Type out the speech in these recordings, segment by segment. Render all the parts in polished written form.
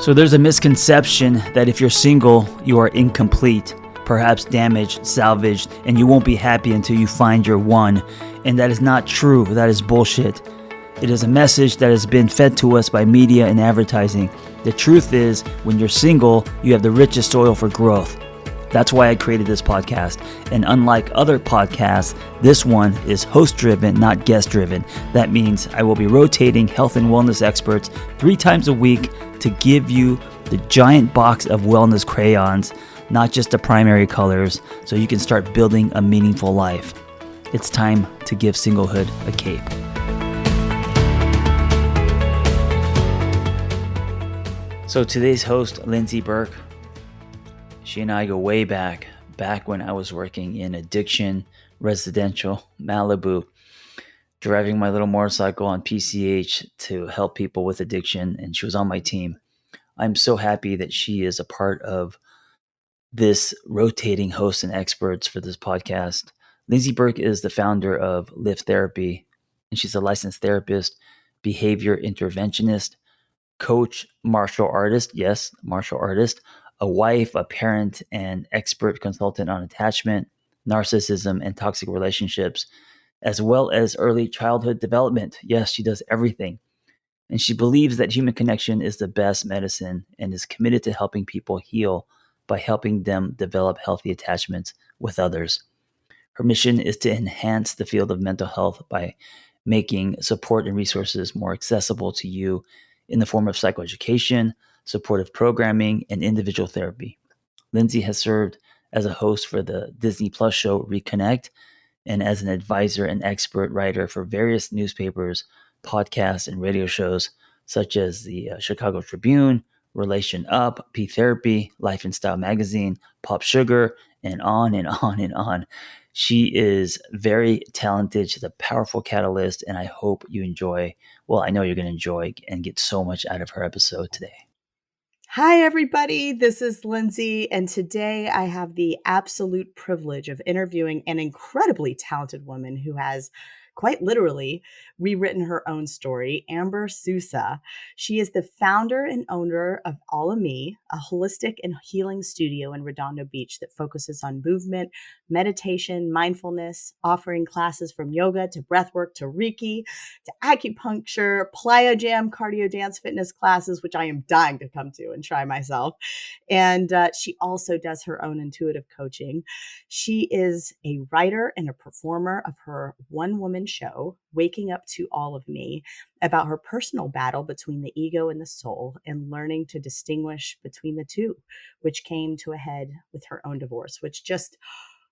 So there's a misconception that if you're single, you are incomplete, perhaps damaged, salvaged, and you won't be happy until you find your one. And that is not true. That is bullshit. It is a message that has been fed to us by media and advertising. The truth is, when you're single, you have the richest soil for growth. That's why I created this podcast. And unlike other podcasts, this one is host-driven, not guest-driven. That means I will be rotating health and wellness experts 3 times a week to give you the giant box of wellness crayons, not just the primary colors, so you can start building a meaningful life. It's time to give singlehood a cape. So today's host, Lindsay Burke, she and I go way back when I was working in addiction, residential, Malibu, driving my little motorcycle on PCH to help people with addiction, and she was on my team. I'm so happy that she is a part of this rotating hosts and experts for this podcast. Lindsay Burke is the founder of Lift Therapy, and she's a licensed therapist, behavior interventionist, coach, martial artist, yes, martial artist, a wife, a parent, and expert consultant on attachment, narcissism, and toxic relationships, as well as early childhood development. Yes, she does everything. And she believes that human connection is the best medicine and is committed to helping people heal by helping them develop healthy attachments with others. Her mission is to enhance the field of mental health by making support and resources more accessible to you in the form of psychoeducation, supportive programming, and individual therapy. Lindsay has served as a host for the Disney Plus show Reconnect and as an advisor and expert writer for various newspapers, podcasts, and radio shows such as the Chicago Tribune, Relation Up, P Therapy, Life and Style Magazine, Pop Sugar, and on and on and on. She is very talented. She's a powerful catalyst, and I hope you enjoy. Well, I know you're going to enjoy and get so much out of her episode today. Hi, everybody. This is Lindsay, and today I have the absolute privilege of interviewing an incredibly talented woman who has quite literally rewritten her own story, Amber Susa. She is the founder and owner of Allomi, a holistic and healing studio in Redondo Beach that focuses on movement, meditation, mindfulness, offering classes from yoga to breathwork to Reiki to acupuncture, Plyojam, cardio dance fitness classes, which I am dying to come to and try myself. And she also does her own intuitive coaching. She is a writer and a performer of her one-woman show, Waking Up to All of Me, about her personal battle between the ego and the soul and learning to distinguish between the two, which came to a head with her own divorce, which just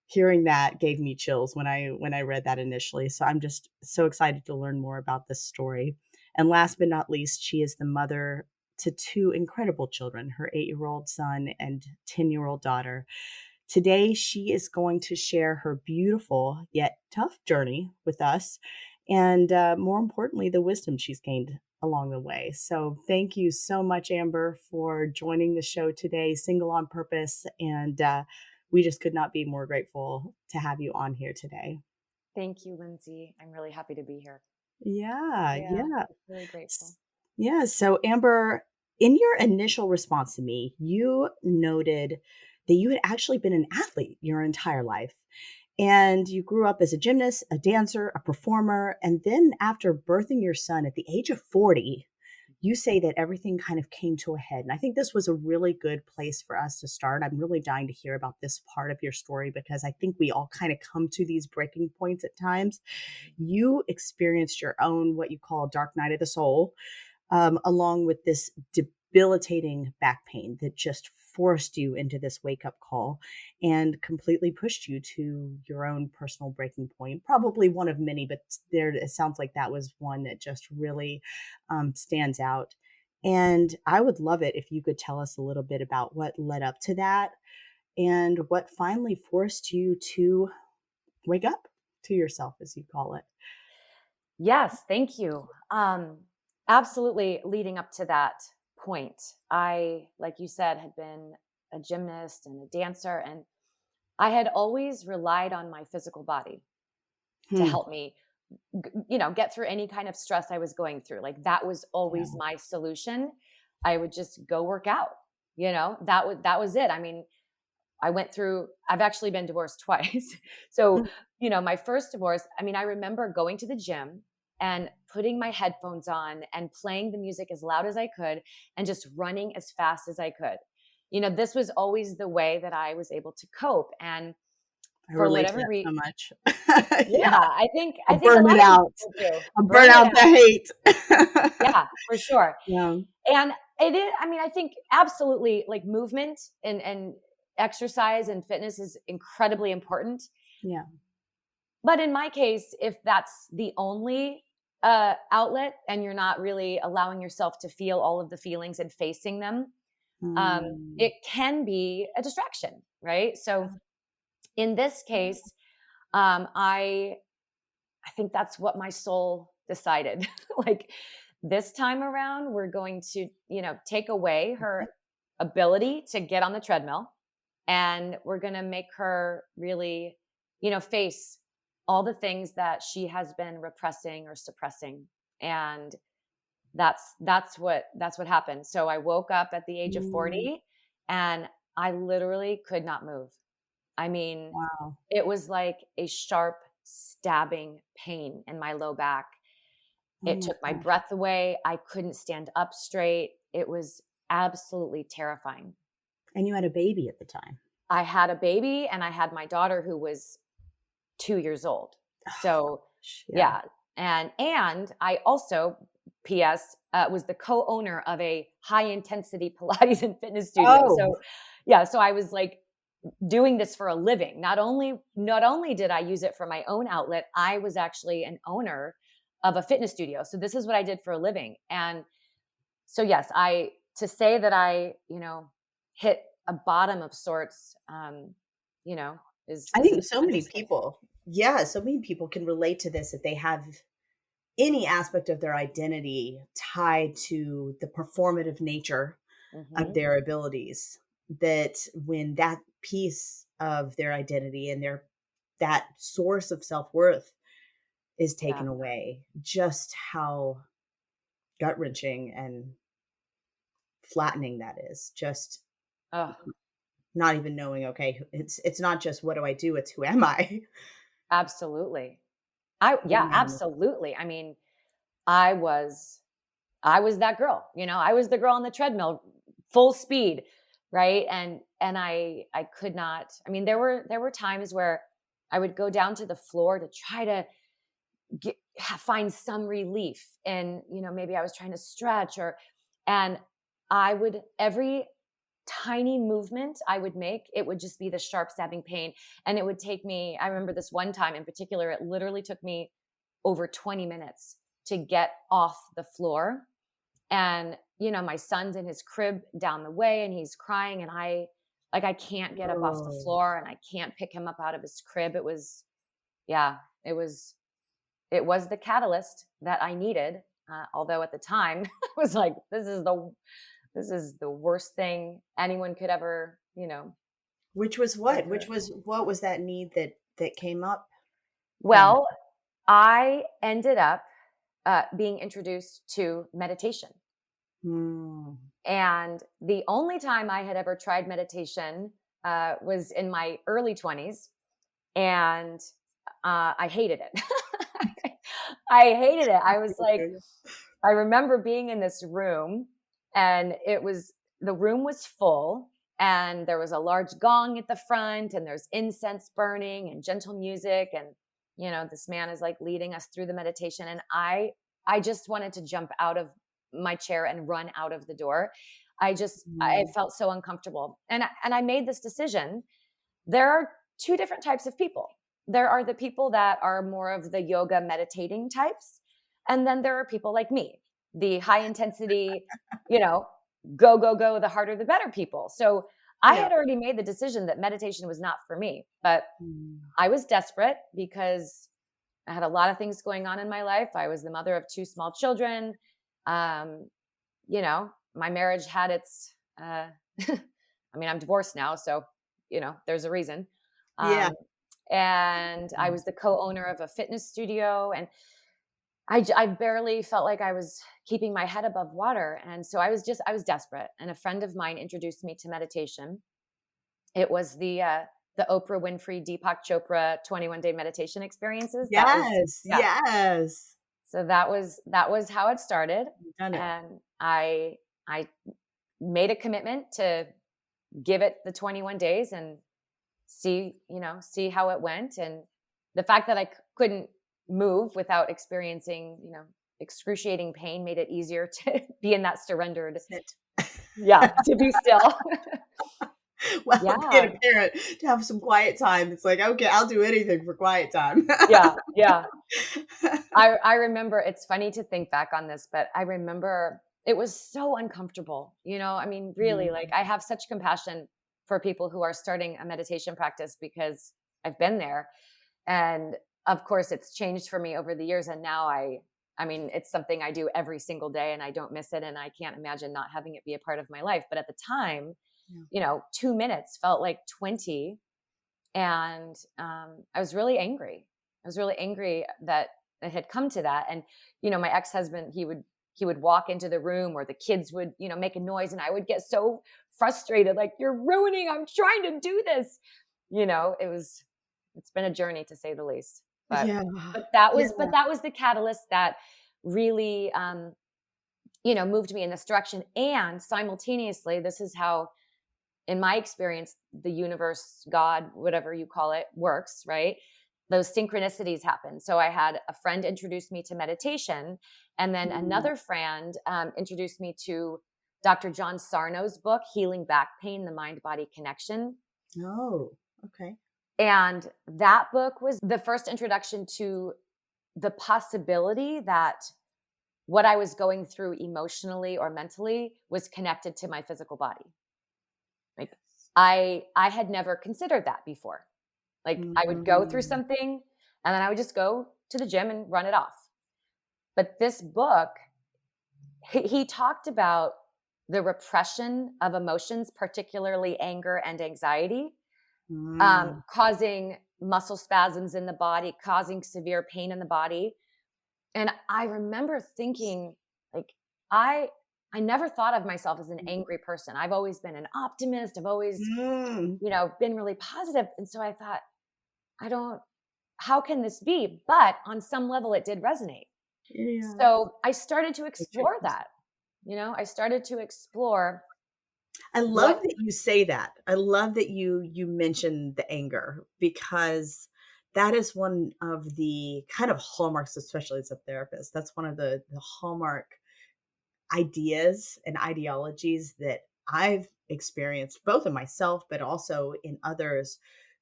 hearing that gave me chills when I read that initially. So I'm just so excited to learn more about this story. And last but not least, she is the mother to 2 incredible children, her 8-year-old son and 10-year-old daughter. Today, she is going to share her beautiful yet tough journey with us, and more importantly, the wisdom she's gained along the way. So thank you so much, Amber, for joining the show today, Single on Purpose. And we just could not be more grateful to have you on here today. Thank you, Lindsay. I'm really happy to be here. Yeah. Really grateful. Yeah. So, Amber, in your initial response to me, you noted that you had actually been an athlete your entire life. And you grew up as a gymnast, a dancer, a performer. And then after birthing your son at the age of 40, you say that everything kind of came to a head. And I think this was a really good place for us to start. I'm really dying to hear about this part of your story because I think we all kind of come to these breaking points at times. You experienced your own, what you call dark night of the soul, along with this debilitating back pain that just forced you into this wake-up call and completely pushed you to your own personal breaking point. Probably one of many, but it sounds like that was one that just really stands out. And I would love it if you could tell us a little bit about what led up to that and what finally forced you to wake up to yourself, as you call it. Yes, thank you. Absolutely. Leading up to that point, I, like you said, had been a gymnast and a dancer, and I had always relied on my physical body to help me, get through any kind of stress I was going through. Like that was always my solution. I would just go work out. That was it. I mean, I've actually been divorced twice. So, my first divorce, I mean, I remember going to the gym and putting my headphones on and playing the music as loud as I could and just running as fast as I could. This was always the way that I was able to cope. And I for relate to whatever that so reason, much. yeah, Yeah. I I'll think a burn lot it of out. people do. I'll burn Burn it out the out. hate. Yeah, for sure. Yeah. And it is, I mean, I think absolutely like movement and exercise and fitness is incredibly important. Yeah. But in my case, if that's the only outlet and you're not really allowing yourself to feel all of the feelings and facing them, Mm. it can be a distraction, right? So in this case, I think that's what my soul decided. Like this time around, we're going to, take away her ability to get on the treadmill, and we're going to make her really, face all the things that she has been repressing or suppressing. And that's what happened. So I woke up at the age of Mm. 40 and I literally could not move. I mean, Wow. it was like a sharp stabbing pain in my low back. Oh It my took my gosh. breath away. I couldn't stand up straight. It was absolutely terrifying. And you had a baby at the time. I had a baby and I had my daughter who was 2 years old. So, Yeah. yeah. And I also, PS, was the co-owner of a high intensity Pilates and fitness studio. Oh. So, yeah, so I was like doing this for a living. Not only did I use it for my own outlet, I was actually an owner of a fitness studio. So this is what I did for a living. And so yes, I to say that I, hit a bottom of sorts, you know, I is an think so many understatement. people, yeah, so many people can relate to this if they have any aspect of their identity tied to the performative nature of Mhm. their abilities. That when that piece of their identity and that source of self-worth is Yeah. taken away, just how gut-wrenching and flattening that is. Just Oh, not even knowing, okay, it's not just what do I do, it's who am I? absolutely. Yeah, Mm. absolutely. I mean, I was I was that girl, I was the girl on the treadmill, full speed, right? And I could not. I mean, there were times where I would go down to the floor to try to find some relief, and maybe I was trying to stretch, and I would every tiny movement I would make, it would just be the sharp stabbing pain. And it would take me, I remember this one time in particular, it literally took me over 20 minutes to get off the floor. And, my son's in his crib down the way and he's crying. And I can't get up off the Oh. floor and I can't pick him up out of his crib. Yeah, it was, it was the catalyst that I needed. Although at the time I was like, this is the worst thing anyone could ever, Which was what? ever. What was that need that came up from that? Well, I ended up being introduced to meditation. Mm. And the only time I had ever tried meditation was in my early 20s. And I hated it. I hated it. I was like, I remember being in this room and the room was full and there was a large gong at the front and there's incense burning and gentle music. And, this man is like leading us through the meditation. And I just wanted to jump out of my chair and run out of the door. I Mm. felt so uncomfortable. And I made this decision. There are two different types of people. There are the people that are more of the yoga meditating types. And then there are people like me, the high intensity, you know, go, go, go, the harder, the better people. So I Yeah. had already made the decision that meditation was not for me, but Mm. I was desperate because I had a lot of things going on in my life. I was the mother of two small children. Um, my marriage had its, I mean, I'm divorced now, so, there's a reason. Yeah. Um, and I Mm. was the co-owner of a fitness studio. And I barely felt like I was keeping my head above water. And so I was desperate. And a friend of mine introduced me to meditation. It was the Oprah Winfrey, Deepak Chopra 21-day meditation experiences. That was, Yes, yeah. yes. So that was how it started. You've done it. And I made a commitment to give it the 21 days and see how it went. And the fact that couldn't move without experiencing, excruciating pain made it easier to be in that surrendered, Sit. yeah, to be still. Well, being Yeah. a parent, to have some quiet time, it's like, okay, I'll do anything for quiet time. Yeah. Yeah. I remember, it's funny to think back on this, but I remember it was so uncomfortable. I mean, really, like, Mm. I have such compassion for people who are starting a meditation practice because I've been there. And of course, it's changed for me over the years. And now I mean, it's something I do every single day and I don't miss it. And I can't imagine not having it be a part of my life. But at the time, Yeah. 2 minutes felt like 20. And I was really angry. I was really angry that it had come to that. And, my ex-husband, he would walk into the room, or the kids would, make a noise, and I would get so frustrated, like, you're ruining, I'm trying to do this. It's been a journey, to say the least. But Yeah. but that Yeah. was but that was the catalyst that really moved me in this direction. And simultaneously, this is how, in my experience, the universe, God, whatever you call it, works, right? Those synchronicities happen. So I had a friend introduce me to meditation, and then Mm. another friend introduced me to Dr. John Sarno's book, Healing Back Pain, The Mind-Body Connection. Oh, okay. And that book was the first introduction to the possibility that what I was going through emotionally or mentally was connected to my physical body. Like, I had never considered that before. Like, I would go through Mm. something and then I would just go to the gym and run it off. But this book, he talked about the repression of emotions, particularly anger and anxiety, Mm. causing muscle spasms in the body, causing severe pain in the body. And I remember thinking, like, I I never thought of myself as an angry person. I've always been an optimist. I've always, Mm. been really positive. And so I thought, I don't how can this be? But on some level it did resonate. Yeah. So I started to It explore changes. that. I started to explore I love what that you say that. I love that you mentioned the anger, because that is one of the kind of hallmarks, especially as a therapist. That's one of the hallmark ideas and ideologies that I've experienced, both in myself, but also in others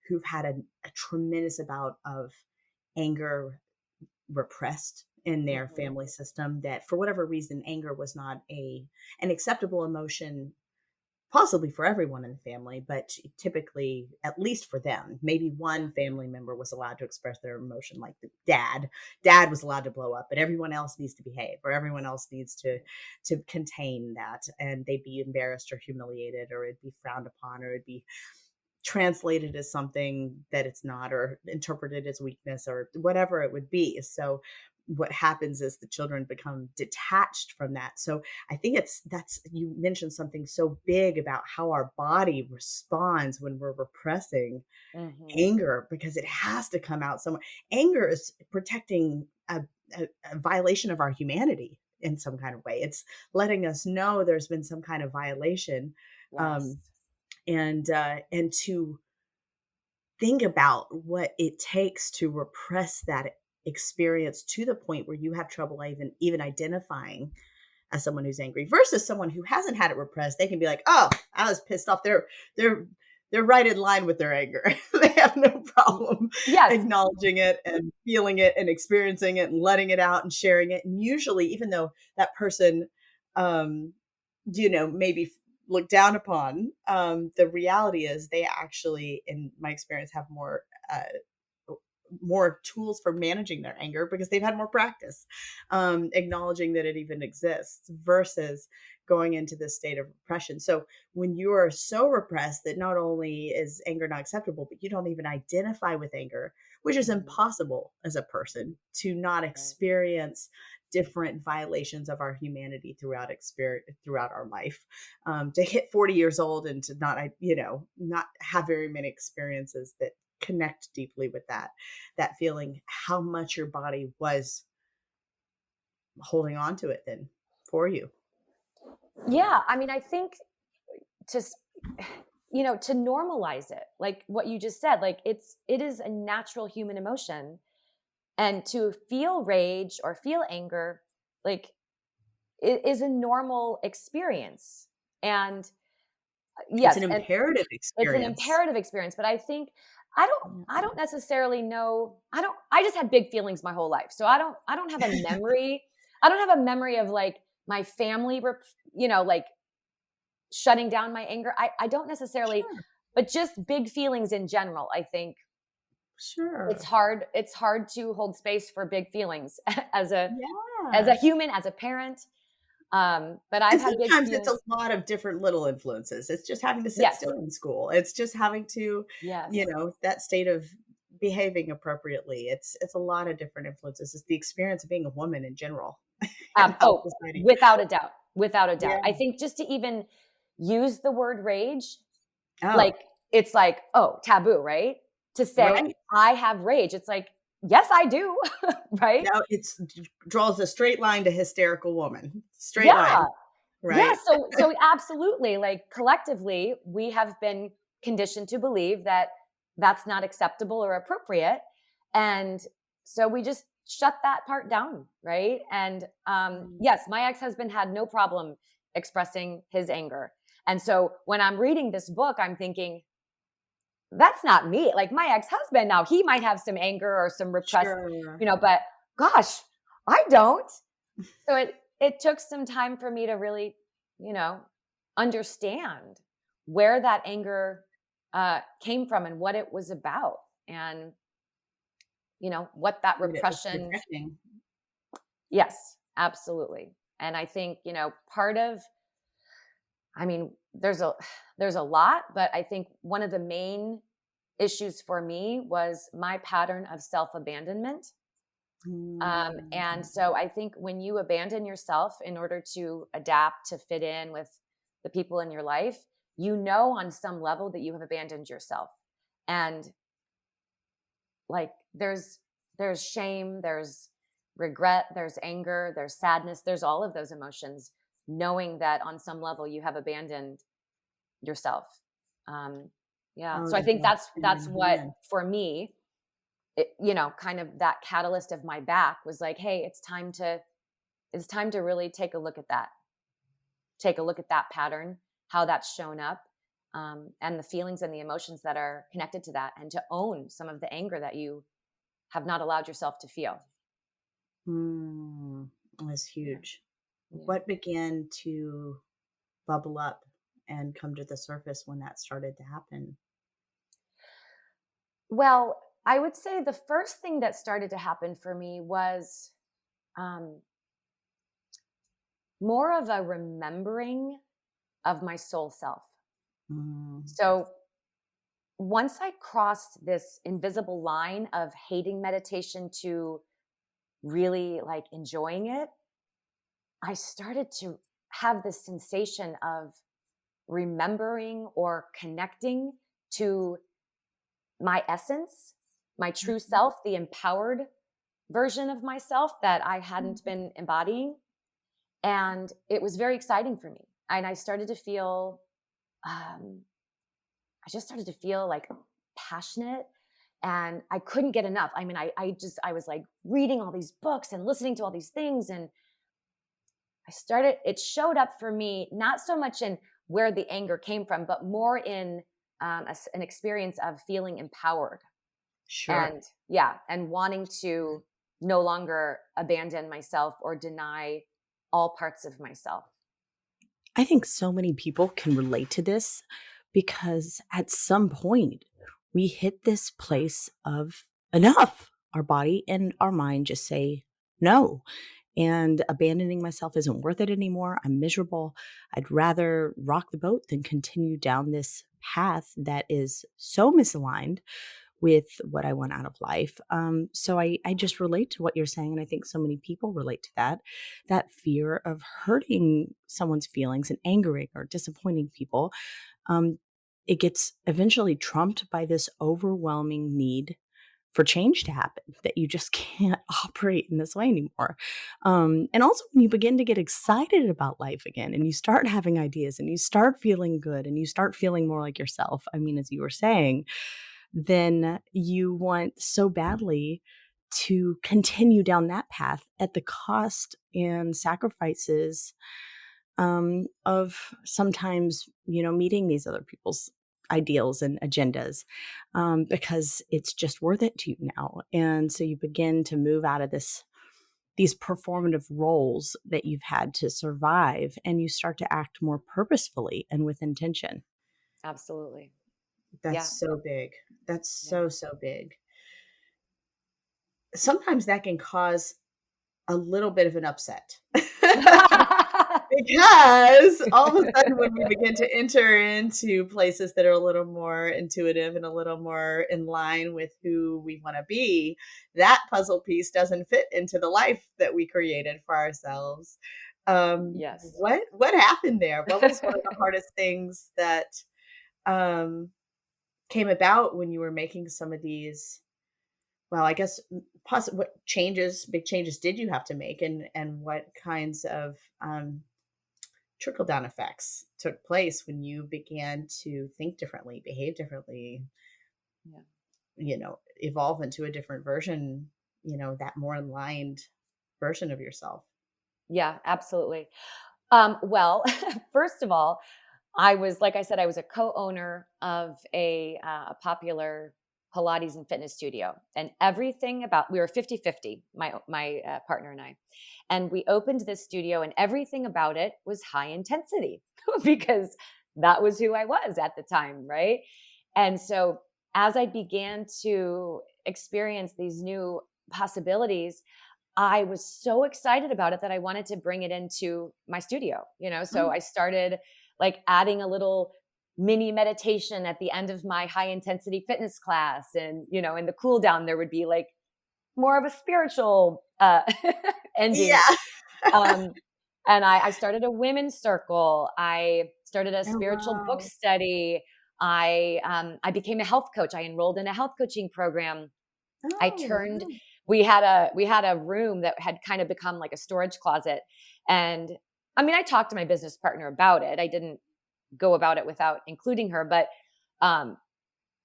who've had a tremendous amount of anger repressed in their Mhm. family system, that for whatever reason anger was not an acceptable emotion, possibly for everyone in the family, but typically, at least for them, maybe Yeah. one family member was allowed to express their emotion, like the dad was allowed to blow up, but everyone else needs to behave, or everyone else needs to contain that, and they'd be embarrassed or humiliated, or it'd be frowned upon, or it'd be translated as something that it's not, or interpreted as weakness, or whatever it would be. So what happens is the children become detached from that. So I think that's you mentioned something so big about how our body responds when we're repressing Mhm. anger, because it has to come out somewhere. Anger is protecting a violation of our humanity in some kind of way. It's letting us know there's been some kind of violation. Yes. um, and to think about what it takes to repress that experience to the point where you have trouble even identifying as someone who's angry, versus someone who hasn't had it repressed. They can be like, oh, I was pissed off. They're right in line with their anger. They have no Y problem Yes. acknowledging it and feeling it and experiencing it and letting it out and sharing it. And usually, even though that person um maybe looked down upon, the reality is they actually, in my experience, have more tools for managing their anger, because they've had more practice acknowledging that it even exists, versus going into this state of repression. So when you are so repressed that not only is anger not acceptable, but you don't even identify with anger, which is impossible as a person to not experience different violations of our humanity throughout our life. To hit 40 years old and to not have very many experiences that connect deeply with that feeling, how much your body was holding on to it then for you. Yeah, I mean, I think to to normalize it, like what you just said, like it is a natural human emotion, and to feel rage or feel anger, like it is a normal experience. And It's yes, an and imperative it's an experience. imperative experience, but I think I don't necessarily know. I just had big feelings my whole life. So I don't have a memory. I don't have a memory of like my family like shutting down my anger. I don't necessarily, Sure, but just big feelings in general. I think sure. it's hard to hold space for big feelings as a Yeah. human, as a parent. But I've And had big sometimes it's feelings. a lot of different little influences. It's just having to sit Yes. still in school. It's just having to, Yes. that state of behaving appropriately. It's a lot of different influences. It's the Yeah. experience of being a woman in general and how Oh, society. without a doubt. Without a doubt. Yeah. I think just to even use the word rage, Oh, like, it's like, oh, taboo, right? To say, right. "I have rage." It's like, "Yes, I do." Right? Now draws a straight line to hysterical woman. Straight line, Yeah. Yeah, right? so absolutely, like, collectively, we have been conditioned to believe that that's not acceptable or appropriate, and so we just shut that part down, right? And, Mm, yes, my ex-husband had no problem expressing his anger, and so when I'm reading this book, I'm thinking, "That's not me." Like, my ex-husband, now he might have some anger or some repressed, sure. but gosh, I don't. So it took some time for me to really, you know, understand where that anger came from and what it was about, and what that What it was repression. protecting. Yes, absolutely. And I think part of, I mean, there's a lot, but I think one of the main issues for me was my pattern of self abandonment. And Mm, so I think when you abandon yourself in order to adapt to fit in with the people in your life, on some level that you have abandoned yourself. And like there's shame, there's regret, there's anger, there's sadness, there's all of those emotions, knowing that on some level you have abandoned yourself. Um, yeah. oh, So I to think go hand that's in what hand. for me kind of that catalyst of my back was like, hey, it's time to really take a look at that. Take a look at that pattern, how that's shown up, and the feelings and the emotions that are connected to that, and to own some of the anger that you have not allowed yourself to feel. Mm, that's Yeah. huge. Yeah. What began to bubble up and come to the surface when that started to happen? Well, I would say the first thing that started to happen for me was um, more of a remembering of my soul self. Mm, So once I crossed this invisible line of hating meditation to really like enjoying it, I started to have this sensation of remembering or connecting to my essence, my true mhm, self, the empowered version of myself that I hadn't mhm. been embodying. And it was very exciting for me. And I started to feel, um, I just started to feel like passionate, and I couldn't get enough. I mean, I was like reading all these books and listening to all these things, and it showed up for me, not so much in where the anger came from, but more in an experience of feeling empowered, Sure. and yeah, and wanting to no longer abandon myself or deny all parts of myself. I think so many people can relate to this because at some point we hit this place of enough. Our body and our mind just say no. And abandoning myself isn't worth it anymore. I'm miserable. I'd rather rock the boat than continue down this path that is so misaligned with what I want out of life. So I just relate to what you're saying. And I think so many people relate to that fear of hurting someone's feelings and angering or disappointing people. Um, it gets eventually trumped by this overwhelming need for change to happen, that you just can't operate in this way anymore. And also, when you begin to get excited about life again and you start having ideas and you start feeling good and you start feeling more like yourself, I mean, as you were saying, then you want so badly to continue down that path at the cost and sacrifices of sometimes, meeting these other people's ideals and agendas, because it's just worth it to you now. And so you begin to move out of these performative roles that you've had to survive, and you start to act more purposefully and with intention. Absolutely. That's Yeah. so big. That's Yeah. so big. Sometimes that can cause a little bit of an upset. Because all of a sudden, when we begin to enter into places that are a little more intuitive and a little more in line with who we want to be, that puzzle piece doesn't fit into the life that we created for ourselves. Yes. What happened there? What was one of the hardest things that um, came about when you were making some of these? Well, I guess what big changes did you have to make, and what kinds of trickle down effects took place when you began to think differently, behave differently, Yeah. evolve into a different version, that more aligned version of yourself. Yeah, absolutely. Well, first of all, like I said, I was a co-owner of a popular Pilates and fitness studio, and we were 50-50, my partner and I. And we opened this studio, and everything about it was high intensity because that was who I was at the time, right? And so as I began to experience these new possibilities, I was so excited about it that I wanted to bring it into my studio, so Mm. I started like adding a little mini meditation at the end of my high intensity fitness class. And, in the cool down, there would be like more of a spiritual ending. Yeah. Um, and I started a women's circle. I started a Oh, spiritual book wow. study. I became a health coach. I enrolled in a health coaching program. I Oh, turned wow. we had a room that had kind of become like a storage closet. And I mean, I talked to my business partner about it. I didn't go about it without including her, but um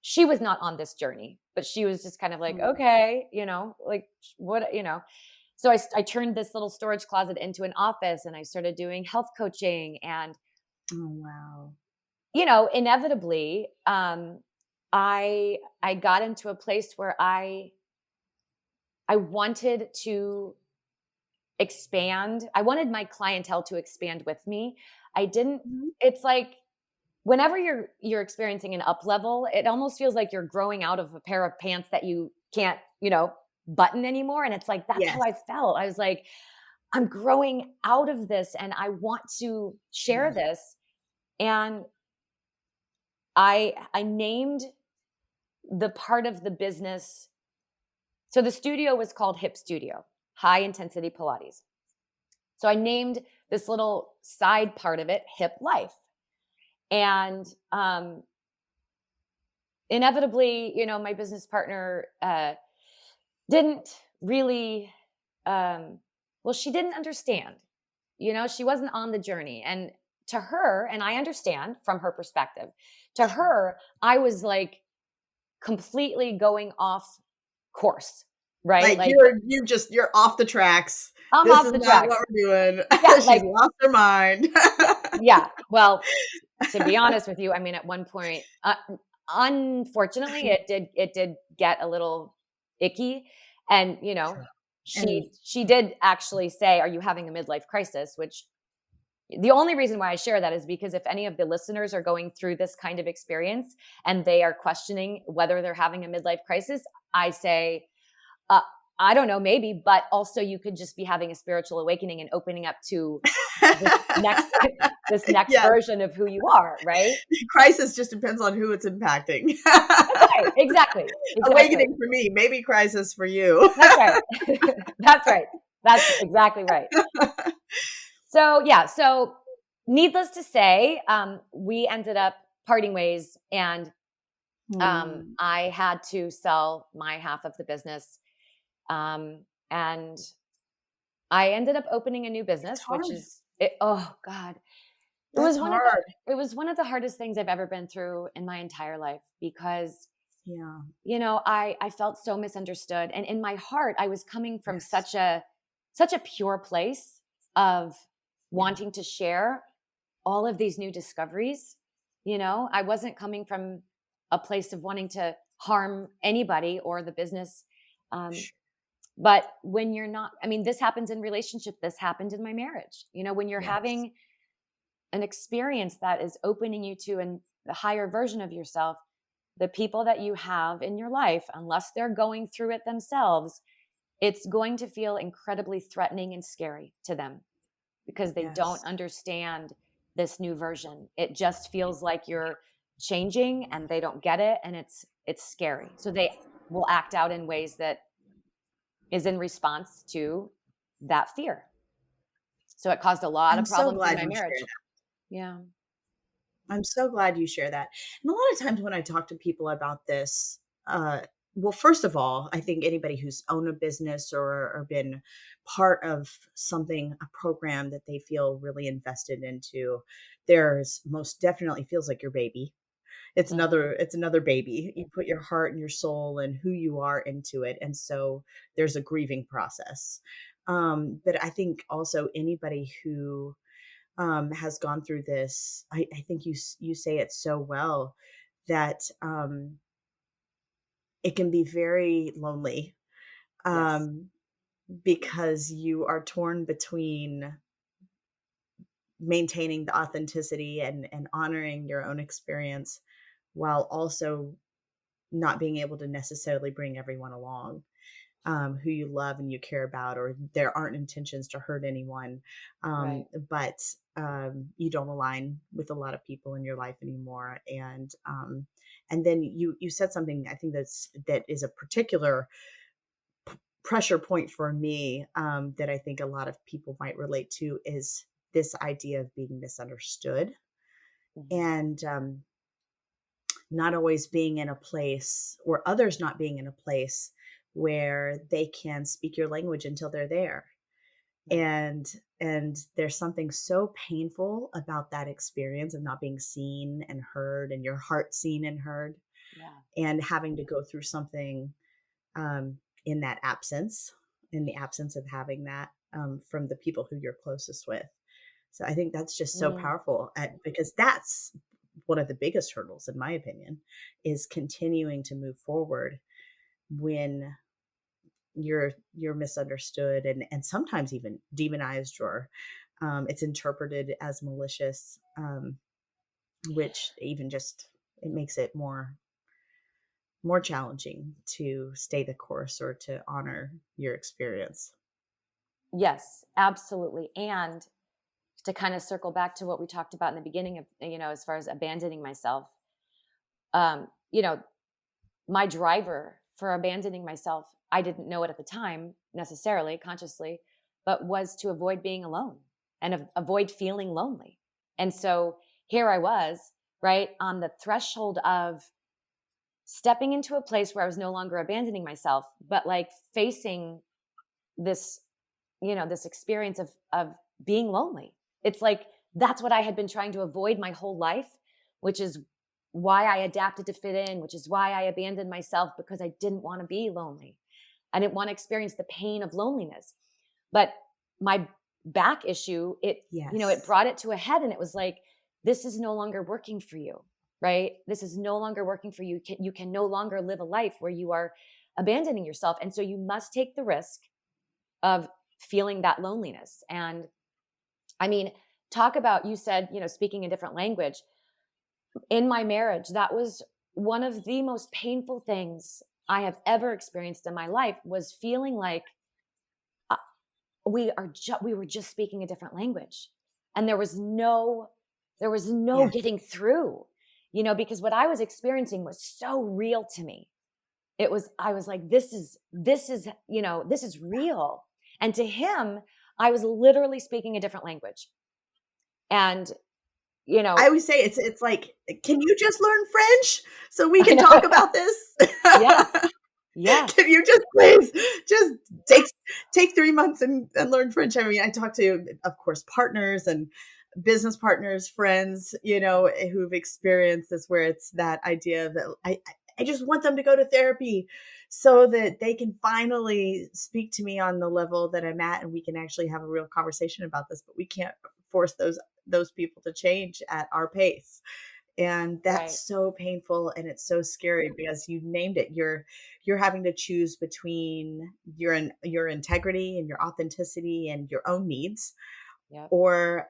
she was not on this journey, but she was just kind of like, Mm. okay, like what, so I turned this little storage closet into an office, and I started doing health coaching. And Oh, wow. inevitably, I got into a place where I wanted to expand. I wanted my clientele to expand with me. I didn't Mhm. It's like whenever you're experiencing an up level, it almost feels like you're growing out of a pair of pants that you can't, button anymore. And it's like that's how Yes. I felt. I was like, I'm growing out of this and I want to share Yeah. this. And I named the part of the business. So the studio was called Hip Studio, High Intensity Pilates. So I named this little side part of it Hip Life. And inevitably, my business partner didn't really, well, she didn't understand. She wasn't on the journey. And to her, and I understand from her perspective, to Sure. her, I was like completely going off course, right? Like Like you're off the tracks. I'm This off is the not what tracks. we're doing. Yeah, She's like, lost her mind. yeah. Well, to be honest with you, I mean, at one point, unfortunately, it did get a little icky, and Sure. And she did actually say, "Are you having a midlife crisis?" Which the only reason why I share that is because if any of the listeners are going through this kind of experience and they are questioning whether they're having a midlife crisis, I say, I don't know, maybe, but also you could just be having a spiritual awakening and opening up to this next, this next Yes. version of who you are, right? Crisis just depends on who it's impacting. That's right. Exactly. Awakening for me, maybe crisis for you. That's right. That's right. That's exactly right. So yeah, so needless to say, we ended up parting ways, and I had to sell my half of the business, and I ended up opening a new It's business, which hard. is it. Oh God, That's hard. it was one of the hardest things I've ever been through in my entire life, because Yeah. I felt so misunderstood, and in my heart I was coming from Yes. such a pure place of Yeah. wanting to share all of these new discoveries. I wasn't coming from a place of wanting to harm anybody or the business. um, Sure. but when you're not, I mean, this happens in relationship, this happened in my marriage. When you're Yes. having an experience that is opening you to a higher version of yourself, the people that you have in your life, unless they're going through it themselves, it's going to feel incredibly threatening and scary to them, because they don't Yes. understand this new version. It just feels like you're changing and they don't get it, and it's scary. So they will act out in ways that is in response to that fear. So it caused a lot I'm of so problems in glad my you shared marriage. that. Yeah. I'm so glad you share that. And a lot of times when I talk to people about this, uh, well, first of all, I think anybody who's owned a business or been part of something, a program that they feel really invested into, there's most definitely feels like your baby. Hmm. It's another baby. You put your heart and your soul and who you are into it. And so there's a grieving process. But I think also anybody who has gone through this, I think you say it so well that it can be very lonely, Yes. um, because you are torn between maintaining the authenticity and honoring your own experience while also not being able to necessarily bring everyone along, who you love and you care about, or there aren't intentions to hurt anyone. Right. But you don't align with a lot of people in your life anymore. And then you said something I think that is a particular pressure point for me, that I think a lot of people might relate to is this idea of being misunderstood Hmm. and not always being in a place, or others not being in a place where they can speak your language until they're there. Right. And there's something so painful about that experience of not being seen and heard, and your heart seen and heard, Yeah. and having to go through something, um, in that absence, in the absence of having that, from the people who you're closest with. So I think that's just so Mm. powerful, because that's one of the biggest hurdles, in my opinion, is continuing to move forward when you're misunderstood and sometimes even demonized, or it's interpreted as malicious, which even just it makes it more challenging to stay the course or to honor your experience. Yes, absolutely. And to kind of circle back to what we talked about in the beginning of, as far as abandoning myself, um, you know, my driver for abandoning myself, I didn't know it at the time necessarily consciously, but was to avoid being alone and avoid feeling lonely. And so here I was, right on the threshold of stepping into a place where I was no longer abandoning myself, but like facing this, this experience of being lonely. It's like that's what I had been trying to avoid my whole life, which is why I adapted to fit in, which is why I abandoned myself, because I didn't want to be lonely. I didn't want to experience the pain of loneliness. But my back issue, it Yes. brought it to a head, and it was like, this is no longer working for you, right? This is no longer working for you. You can no longer live a life where you are abandoning yourself. And so you must take the risk of feeling that loneliness. And I mean, talk about, you said, speaking a different language. In my marriage, that was one of the most painful things I have ever experienced in my life was feeling like we were just speaking a different language, and there was no Yeah. getting through, because what I was experiencing was so real to me. I was like, this is this is real. And to him, I was literally speaking a different language. And I always say it's like, "Can you just learn French so we I can know. talk about this?" Yes. Yes. Can you just please just take 3 months and learn French? I mean, I talk to, of course, partners and business partners, friends, who've experienced this, where it's that idea that I just want them to go to therapy so that they can finally speak to me on the level that I'm at, and we can actually have a real conversation about this, but we can't force those people to change at our pace. And Right. that's so painful, and it's so scary because you named it. You're having to choose between your integrity and your authenticity and your own needs, Yep. or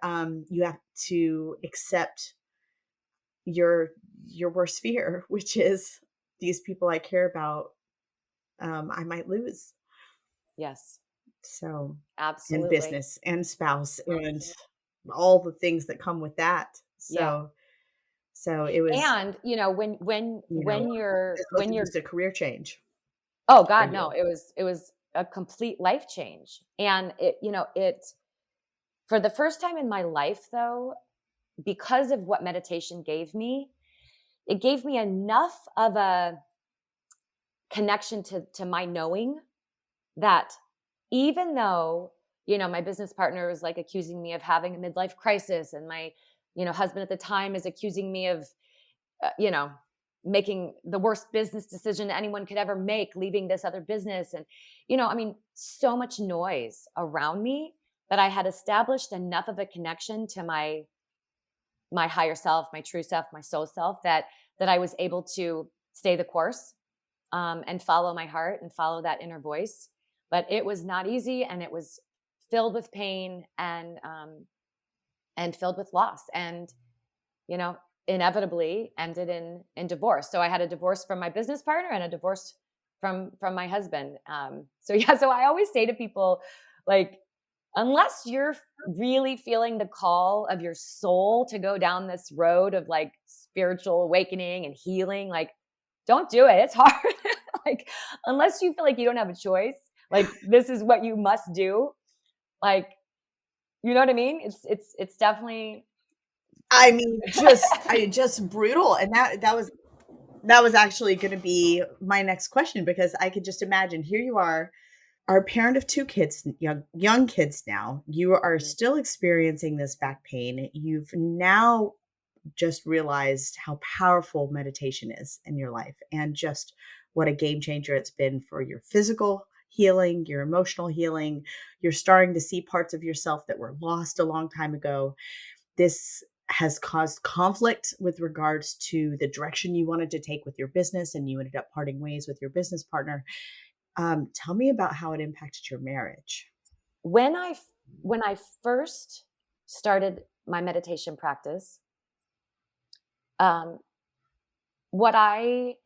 you have to accept your worst fear, which is these people I care about, I might lose. Yes. So, and Absolutely. business and spouse and all the things that come with that. Yeah. So it was, And when you know, this when wasn't you're just a career change oh for God, no, you. it was a complete life change. And it for the first time in my life, though, because of what meditation gave me, it gave me enough of a connection to my knowing that even though, my business partner was like accusing me of having a midlife crisis, and my, husband at the time is accusing me of, uh, you know, making the worst business decision anyone could ever make, leaving this other business. And, I mean, so much noise around me, that I had established enough of a connection to my higher self, my true self, my soul self, that I was able to stay the course, and follow my heart and follow that inner voice. But it was not easy, and it was filled with pain, and filled with loss, and you know inevitably ended in divorce. So I had a divorce from my business partner and a divorce from my husband. So yeah, so I always say to people, like, unless you're really feeling the call of your soul to go down this road of like spiritual awakening and healing, like, don't do it. It's hard. Like, unless you feel like you don't have a choice, like this is what you must do. Like, you know what I mean? It's definitely I mean, just brutal. And that was actually going to be my next question, because I could just imagine, here you are a parent of 2 kids, young kids now. You are Mhm. still experiencing this back pain. You've now just realized how powerful meditation is in your life, and just what a game changer it's been for your physical healing, your emotional healing. You're starting to see parts of yourself that were lost a long time ago. This has caused conflict with regards to the direction you wanted to take with your business, and you ended up parting ways with your business partner. Tell me about how it impacted your marriage. when I when I first started my meditation practice, um, what I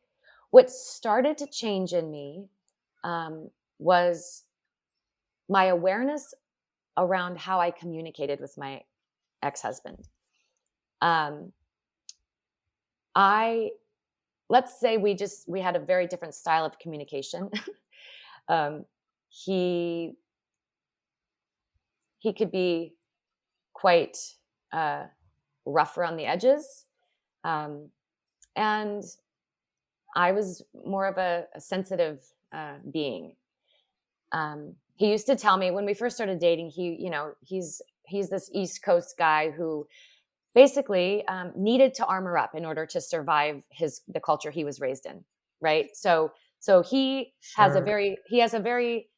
what started to change in me, was my awareness around how I communicated with my ex-husband. Um, I Let's say we had a very different style of communication. um, he he could be quite uh, rough around the edges, um, and I was more of a sensitive being. He used to tell me when we first started dating, he's this East Coast guy who basically needed to armor up in order to survive the culture he was raised in, right? So Sure. he has a very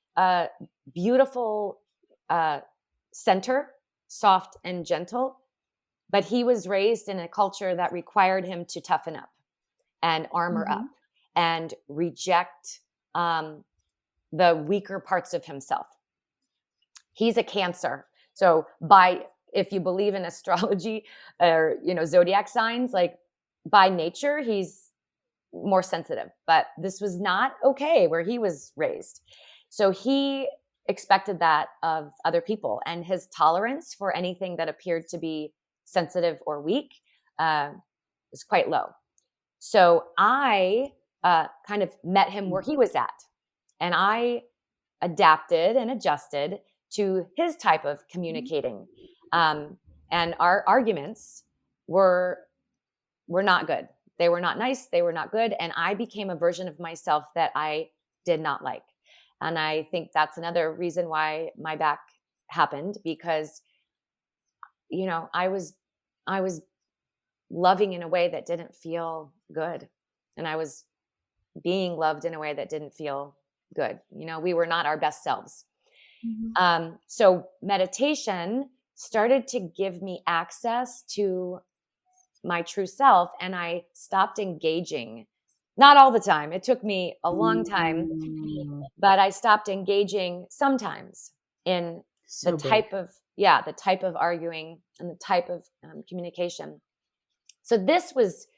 beautiful uh, center, soft and gentle, but he was raised in a culture that required him to toughen up and armor up Mhm. and reject um, the weaker parts of himself. He's a Cancer. So if you believe in astrology or, zodiac signs, like by nature, he's more sensitive, but this was not okay where he was raised. So he expected that of other people, and his tolerance for anything that appeared to be sensitive or weak was quite low. So I kind of met him where he was at, and I adapted and adjusted to his type of communicating. And our arguments were not good. They were not nice. They were not good. And I became a version of myself that I did not like. And I think that's another reason why my back happened, because, I was loving in a way that didn't feel good. And I was being loved in a way that didn't feel good. We were not our best selves. So meditation started to give me access to my true self, and I stopped engaging. Not all the time. It took me a long time, but I stopped engaging sometimes in the type of arguing and the type of communication. So this was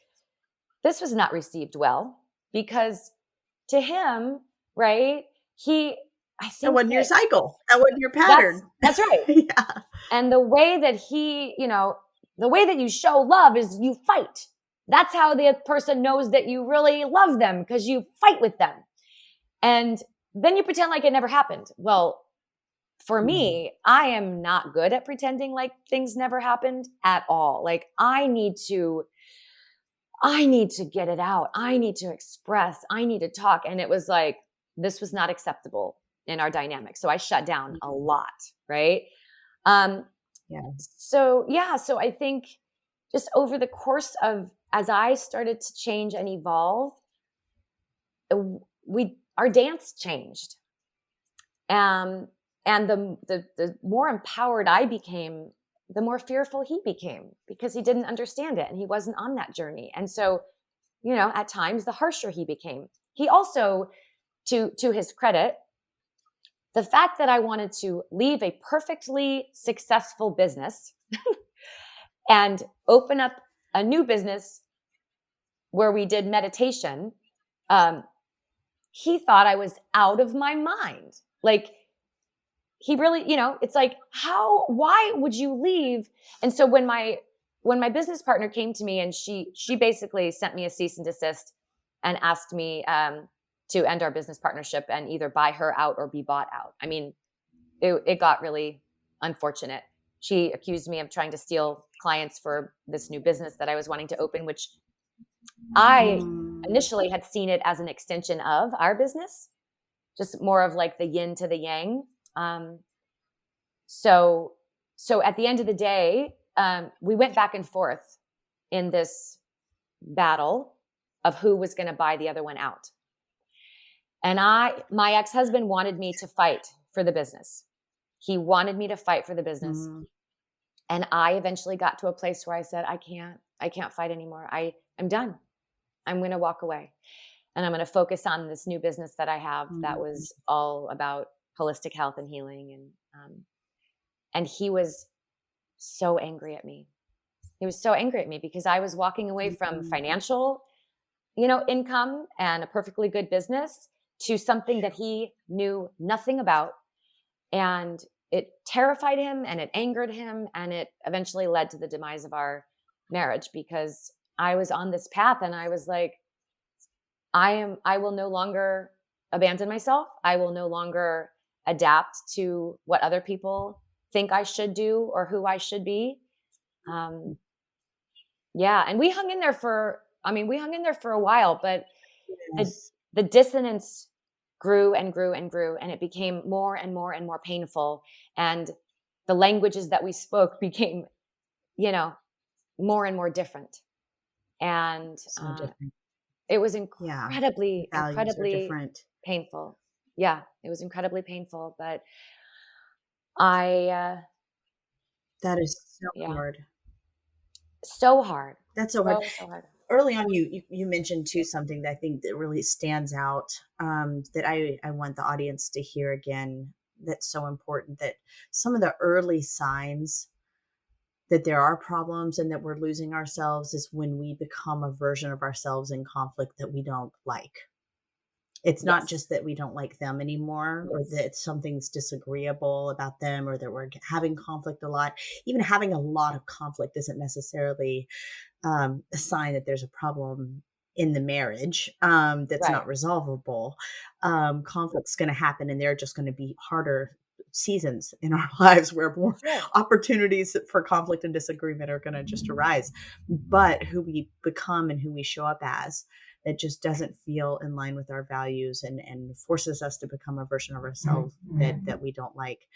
not received well, because to him, right? I think that wasn't your cycle. That wasn't your pattern. That's right. Yeah. And the way that the way that you show love is you fight. That's how the person knows that you really love them, because you fight with them. And then you pretend like it never happened. Well, for me, I am not good at pretending like things never happened at all. Like I need to get it out. I need to express. I need to talk. And it was like, this was not acceptable in our dynamic. So I shut down a lot. Right. So I think just over the course of, as I started to change and evolve, our dance changed. And the more empowered I became, the more fearful he became, because he didn't understand it and he wasn't on that journey. And so, at times the harsher he became. He also, to his credit, the fact that I wanted to leave a perfectly successful business and open up a new business where we did meditation, he thought I was out of my mind. Like, he really, it's like, why would you leave? And so when my business partner came to me, and she basically sent me a cease and desist and asked me to end our business partnership and either buy her out or be bought out. I mean, it got really unfortunate. She accused me of trying to steal clients for this new business that I was wanting to open, which I initially had seen it as an extension of our business, just more of like the yin to the yang. So at the end of the day, we went back and forth in this battle of who was going to buy the other one out. And my ex-husband wanted me to fight for the business. He wanted me to fight for the business. And I eventually got to a place where I said, I can't fight anymore. I'm done. I'm going to walk away, and I'm going to focus on this new business that I have that was all about holistic health and healing. And he was so angry at me. He was so angry at me because I was walking away from financial, income and a perfectly good business to something that he knew nothing about. And it terrified him and it angered him, and it eventually led to the demise of our marriage, because I was on this path and I was like, I will no longer abandon myself. I will no longer adapt to what other people think I should do or who I should be. And we hung in there for a while, but the dissonance grew and grew and grew, and it became more and more and more painful. And the languages that we spoke became, more and more different. And it was incredibly different. painful. Yeah, it was incredibly painful, but that is so hard. So hard. That's so hard. So hard. Early on, you mentioned too something that I think that really stands out, that I want the audience to hear again. That's so important. That some of the early signs that there are problems and that we're losing ourselves is when we become a version of ourselves in conflict that we don't like. It's not Yes. just that we don't like them anymore or Yes. that something's disagreeable about them or that we're having conflict a lot. Even having a lot of conflict isn't necessarily a sign that there's a problem in the marriage that's Right. not resolvable. Conflict's going to happen, and there are just going to be harder seasons in our lives where more Sure. opportunities for conflict and disagreement are going to just arise. But who we become and who we show up as that just doesn't feel in line with our values and forces us to become a version of ourselves that we don't like.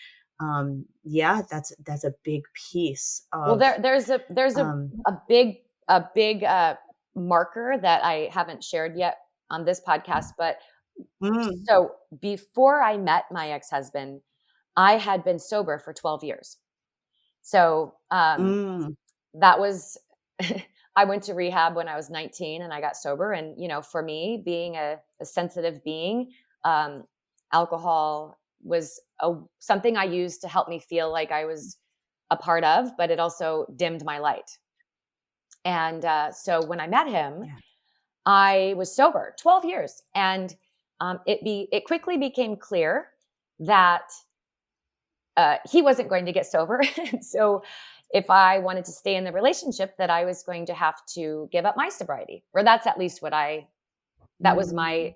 Yeah, that's a big piece Well, of there's um, a big marker that I haven't shared yet on this podcast, but mm, so before I met my ex-husband, I had been sober for 12 years. So, mm. that was I went to rehab when I was 19 and I got sober. And, for me, being a sensitive being, alcohol was something I used to help me feel like I was a part of, but it also dimmed my light. And so when I met him, Yeah. I was sober 12 years. And it quickly became clear that he wasn't going to get sober. So if I wanted to stay in the relationship, that I was going to have to give up my sobriety, or that's at least that was Mm. my,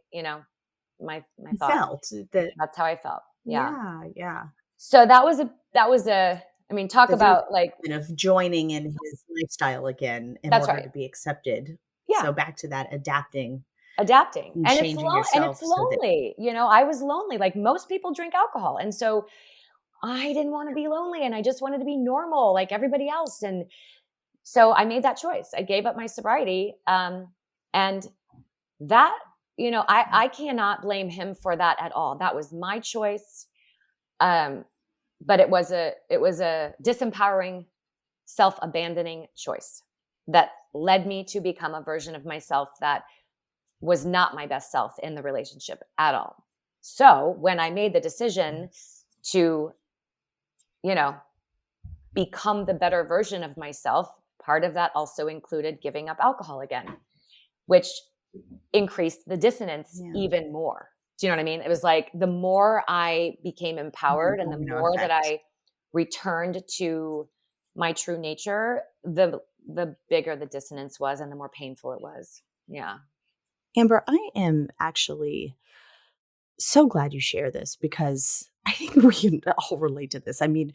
my You thought. felt that That's how I felt. Yeah. yeah, yeah. So that was I mean, talk That there was about like, a of joining in his lifestyle again in that's order right. to be accepted. Yeah. So back to that adapting Adapting. and And it's changing yourself so that lonely. I was lonely. Like most people drink alcohol. And so I didn't want to be lonely and I just wanted to be normal like everybody else. And so I made that choice. I gave up my sobriety. And that, I cannot blame him for that at all. That was my choice. Um, but it was a disempowering, self-abandoning choice that led me to become a version of myself that was not my best self in the relationship at all. So when I made the decision yes. to, you know, become the better version of myself, part of that also included giving up alcohol again, which increased the dissonance Yeah. even more. Do you know what I mean? It was like the more I became The empowered and the domino more that effect. I returned to my true nature, the bigger the dissonance was and the more painful it was. Yeah. Amber, I am actually so glad you share this because I think we can all relate to this. I mean,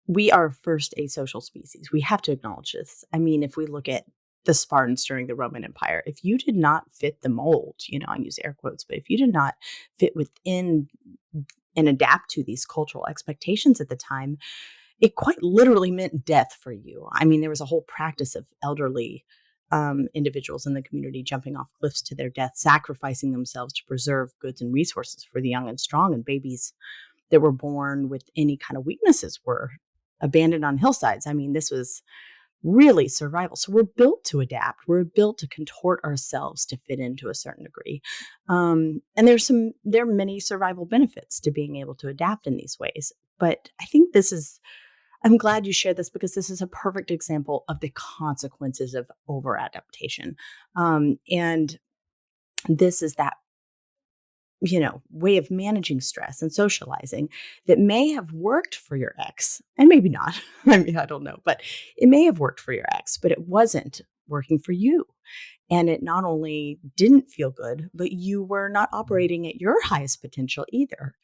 we are first a social species. We have to acknowledge this. I mean, if we look at the Spartans during the Roman Empire, if you did not fit the mold, I use air quotes, but if you did not fit within and adapt to these cultural expectations at the time, it quite literally meant death for you. I mean, there was a whole practice of elderly individuals in the community jumping off cliffs to their death, sacrificing themselves to preserve goods and resources for the young and strong, and babies that were born with any kind of weaknesses were abandoned on hillsides. I mean, this was really survival. So we're built to adapt. We're built to contort ourselves to fit into a certain degree. And there are many survival benefits to being able to adapt in these ways. But I think I'm glad you shared this because this is a perfect example of the consequences of over adaptation. And this is that way of managing stress and socializing that may have worked for your ex and maybe not. I mean, I don't know, but it may have worked for your ex, but it wasn't working for you. And it not only didn't feel good, but you were not operating at your highest potential either.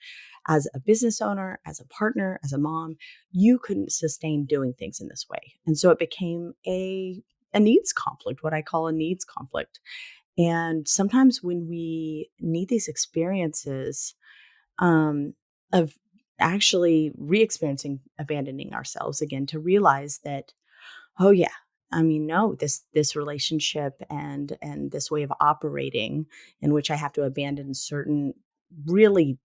As a business owner, as a partner, as a mom, you couldn't sustain doing things in this way. And so it became a needs conflict, what I call a needs conflict. And sometimes when we need these experiences um, of actually re-experiencing abandoning ourselves again to realize that, oh yeah, I mean, no, this relationship and this way of operating in which I have to abandon certain really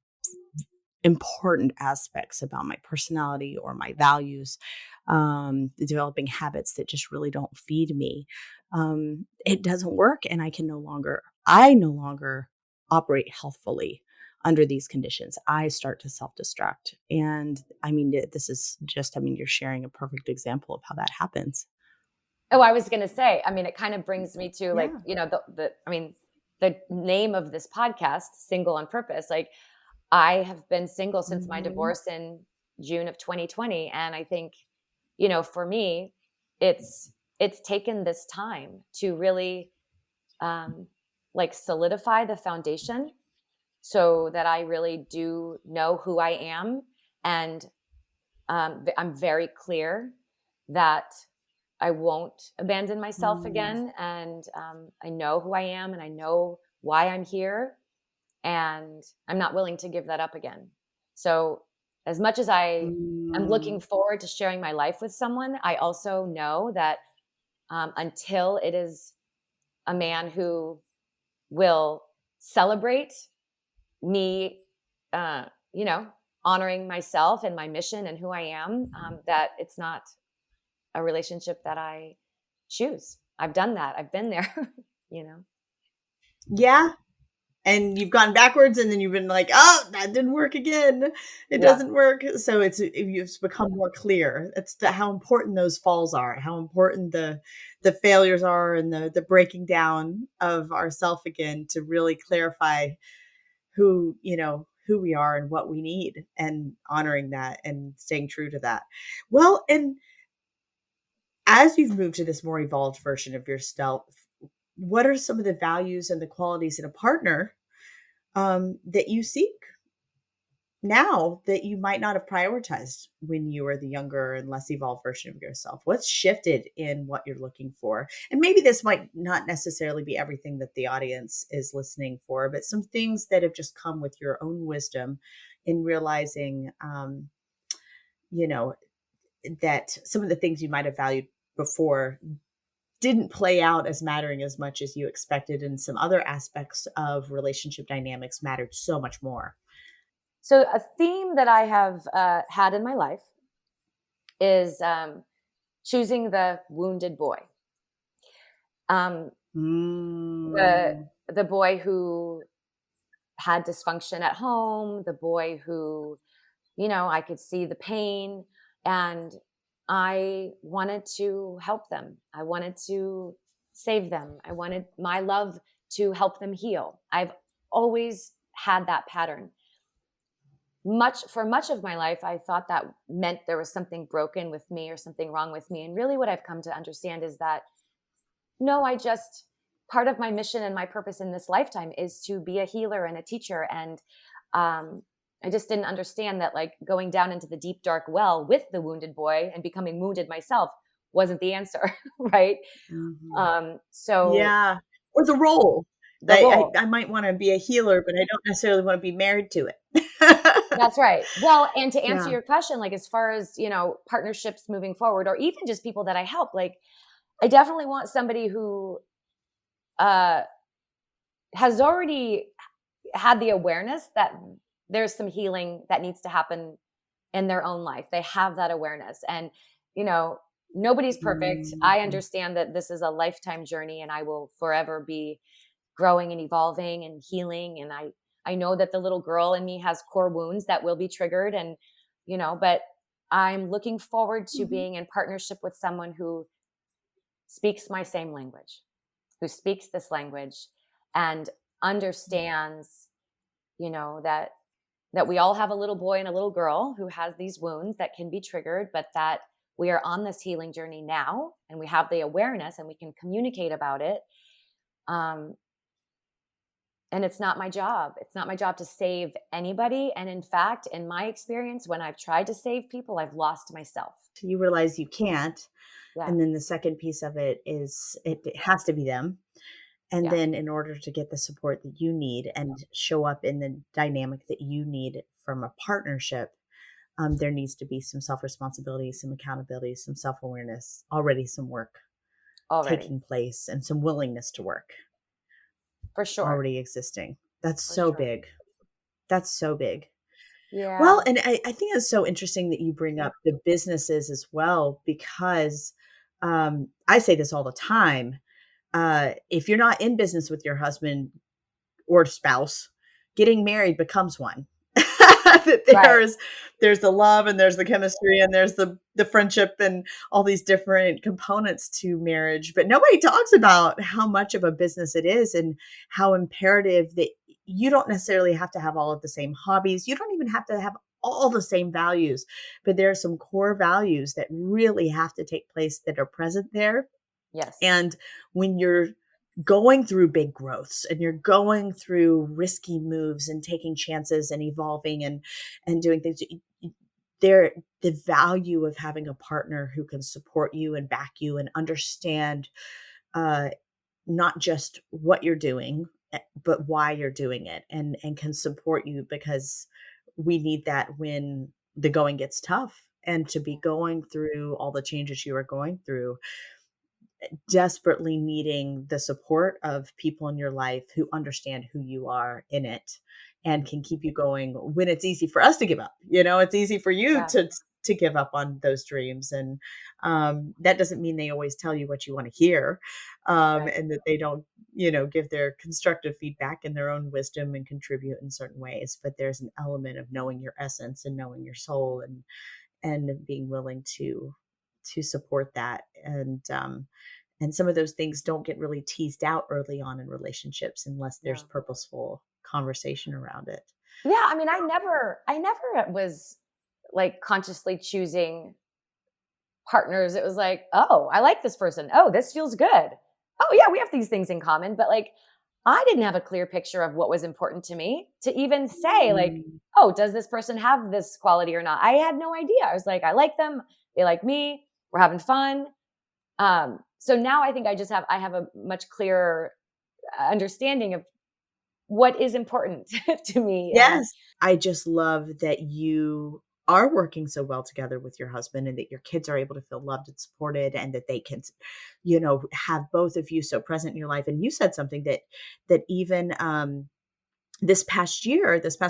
important aspects about my personality or my values, developing habits that just really don't feed me. It doesn't work, and I no longer operate healthfully under these conditions, I start to self-destruct. And I mean, this is just, I mean, you're sharing a perfect example of how that happens. Oh, I was going to say, I mean, it kind of brings me to like, Yeah. you know, I mean, the name of this podcast, Single on Purpose, like I have been single since my Mhm. divorce in June of 2020. And I think, you know, for me, it's taken this time to really like solidify the foundation so that I really do know who I am. And I'm very clear that I won't abandon myself Mm. again. And I know who I am and I know why I'm here. And I'm not willing to give that up again. So, as much as I am looking Mm. forward to sharing my life with someone, I also know that until it is a man who will celebrate me, uh, you know, honoring myself and my mission and who I am, that it's not a relationship that I choose. I've done that. I've been there, you know? Yeah. And you've gone backwards and then you've been like, oh, that didn't work again. It Yeah. doesn't work. So it's become more clear. It's how important those falls are, how important the failures are, and the breaking down of ourself again to really clarify who, who we are and what we need, and honoring that and staying true to that. Well, and as you've moved to this more evolved version of yourself, what are some of the values and the qualities in a partner that you seek now that you might not have prioritized when you were the younger and less evolved version of yourself? What's shifted in what you're looking for? And maybe this might not necessarily be everything that the audience is listening for, but some things that have just come with your own wisdom in realizing, you know, that some of the things you might have valued before didn't play out as mattering as much as you expected, and some other aspects of relationship dynamics mattered so much more. So, a theme that I have had in my life is choosing the wounded boy. Um, the Mm. the boy who had dysfunction at home, the boy who, you know, I could see the pain and I wanted to help them. I wanted to save them. I wanted my love to help them heal. I've always had that pattern. Much of my life, I thought that meant there was something broken with me or something wrong with me. And really what I've come to understand is that no, I just part of my mission and my purpose in this lifetime is to be a healer and a teacher. And I just didn't understand that like going down into the deep dark well with the wounded boy and becoming wounded myself wasn't the answer, right? Mhm. So Yeah, or the role. the role. I might wanna be a healer, but I don't necessarily wanna be married to it. That's right. Well, and to answer Yeah. your question, like as far as, you know, partnerships moving forward, or even just people that I help, like I definitely want somebody who uh, has already had the awareness that there's some healing that needs to happen in their own life. They have that awareness. And, you know, nobody's perfect. I Mhm. understand that this is a lifetime journey and I will forever be growing and evolving and healing. And I know that the little girl in me has core wounds that will be triggered and, you know, but I'm looking forward to Mhm. being in partnership with someone who speaks my same language, who speaks this language and understands, you know, that we all have a little boy and a little girl who has these wounds that can be triggered, but that we are on this healing journey now and we have the awareness and we can communicate about it. Um, and it's not my job. It's not my job to save anybody. And in fact, in my experience, when I've tried to save people, I've lost myself. You realize you can't, Yeah. and then the second piece of it is it has to be them. And Yeah. then in order to get the support that you need and show up in the dynamic that you need from a partnership, there needs to be some self-responsibility, some accountability, some self-awareness, already some work Already. taking place, and some willingness to work For sure. already existing. That's For so sure. big. That's so big. Well, Yeah. and I think it's so interesting that you bring up the businesses as well, because I say this all the time. If you're not in business with your husband or spouse, getting married becomes one. That Right. there's the love and there's the chemistry and there's the friendship and all these different components to marriage. But nobody talks about how much of a business it is and how imperative that you don't necessarily have to have all of the same hobbies. You don't even have to have all the same values, but there are some core values that really have to take place that are present there. Yes. And when you're going through big growths and you're going through risky moves and taking chances and evolving and doing things, there, the value of having a partner who can support you and back you and understand uh, not just what you're doing, but why you're doing it, and can support you, because we need that when the going gets tough. And to be going through all the changes you are going through, desperately needing the support of people in your life who understand who you are in it and can keep you going when it's easy for us to give up. It's easy for you Yeah. to give up on those dreams. And that doesn't mean they always tell you what you want to hear, Right. and that they don't, give their constructive feedback and their own wisdom and contribute in certain ways. But there's an element of knowing your essence and knowing your soul, and being willing to support that. And some of those things don't get really teased out early on in relationships unless there's No. purposeful conversation around it. Yeah. I mean, I never was like consciously choosing partners. It was like, oh, I like this person. Oh, this feels good. Oh, yeah, we have these things in common. But like, I didn't have a clear picture of what was important to me to even say, like, Mm. oh, does this person have this quality or not? I had no idea. I was like, I like them. They like me. We're having fun. So now I think I have a much clearer understanding of what is important to me. And Yes. I just love that you are working so well together with your husband, and that your kids are able to feel loved and supported, and that they can, have both of you so present in your life. And you said something that even this past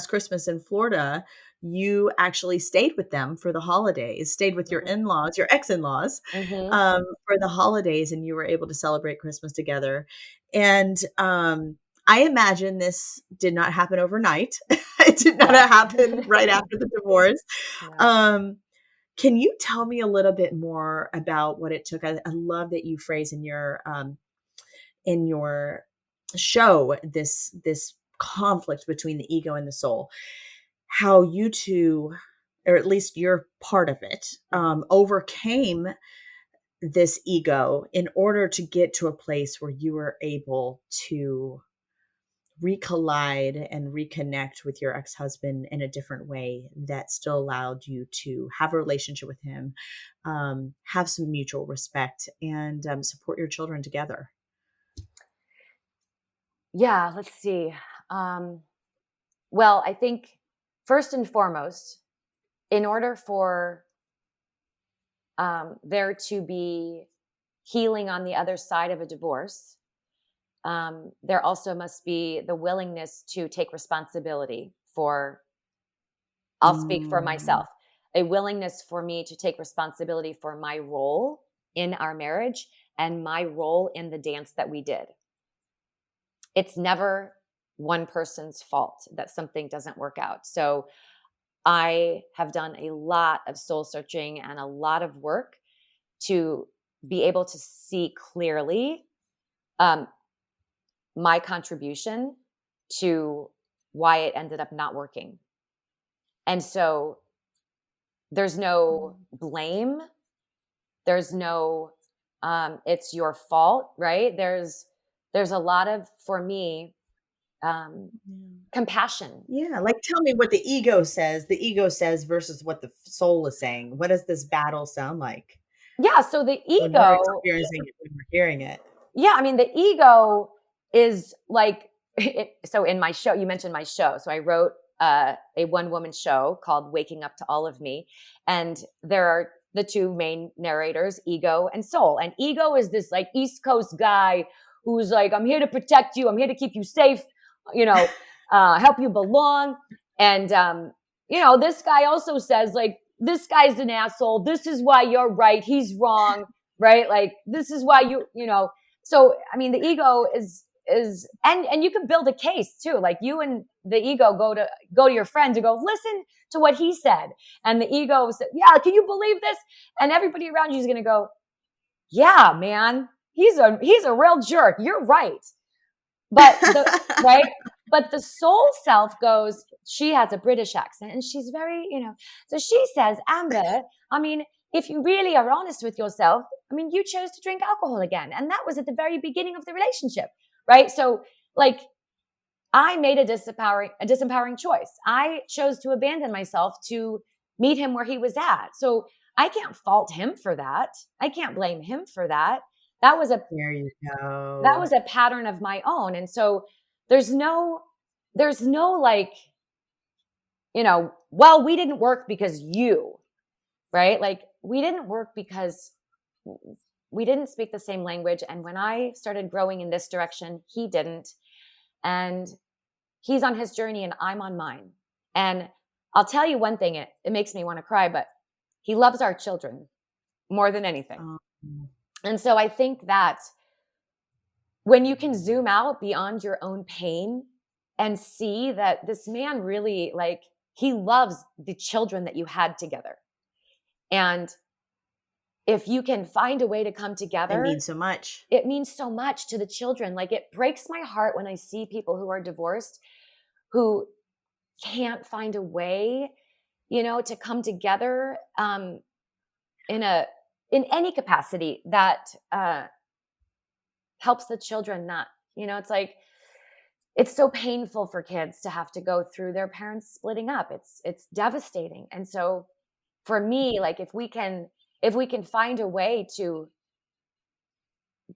Christmas in Florida, you actually stayed with them for the holidays, stayed with your Mhm. in-laws, your ex-in-laws, Mhm. for the holidays, and you were able to celebrate Christmas together. And I imagine this did not happen overnight. It did not No. happen right after the divorce. No. Um, can you tell me a little bit more about what it took? I love that you phrase in your show this conflict between the ego and the soul, how you two, or at least you're part of it, Mhm. overcame this ego in order to get to a place where you were able to recollide and reconnect with your ex-husband in a different way that still allowed you to have a relationship with him, have some mutual respect, and support your children together. Yeah, let's see. Um, well, I think first and foremost, in order for there to be healing on the other side of a divorce, there also must be the willingness to take responsibility for, I'll speak for Mm. myself, a willingness for me to take responsibility for my role in our marriage and my role in the dance that we did. It's never one person's fault that something doesn't work out. So I have done a lot of soul searching and a lot of work to be able to see clearly um, my contribution to why it ended up not working. And so there's no blame. There's no it's your fault, right? There's a lot of, for me, um, Yeah. compassion. Yeah, like, tell me what the ego says versus what the soul is saying. What does this battle sound like Yeah, so the when we're ego, experiencing it, when we're hearing it? yeah, I mean, the ego is like, so in my show, you mentioned my show. So I wrote a one woman show called Waking Up to All of Me. And there are the two main narrators, ego and soul. And ego is this like East Coast guy who's like, I'm here to protect you. I'm here to keep you safe, you know, help you belong. And, this guy also says, like, this guy's an asshole. This is why you're right. He's wrong. Right. Like, this is why so, I mean, the ego and you can build a case too. Like you and the ego go to your friend to go, listen to what he said. And the ego said, yeah, can you believe this? And everybody around you is going to go, yeah, man, he's a real jerk. You're right. But right. But the soul self goes, she has a British accent and she's very, so she says, Amber, I mean, if you really are honest with yourself, I mean, you chose to drink alcohol again. And that was at the very beginning of the relationship. Right. So like I made a disempowering choice. I chose to abandon myself to meet him where he was at. So I can't fault him for that. I can't blame him for that. There you go. That was a pattern of my own. And so there's no like, well, we didn't work because right? Like we didn't work because we didn't speak the same language. And when I started growing in this direction, he didn't. And he's on his journey and I'm on mine. And I'll tell you one thing, it makes me want to cry, but he loves our children more than anything. And so I think that when you can zoom out beyond your own pain and see that this man really, like, he loves the children that you had together. And if you can find a way to come together, it means so much. It means so much to the children. Like it breaks my heart when I see people who are divorced who can't find a way, to come together in any capacity that helps the children. Not, it's like, it's so painful for kids to have to go through their parents splitting up. It's devastating. And so for me, like if we can find a way to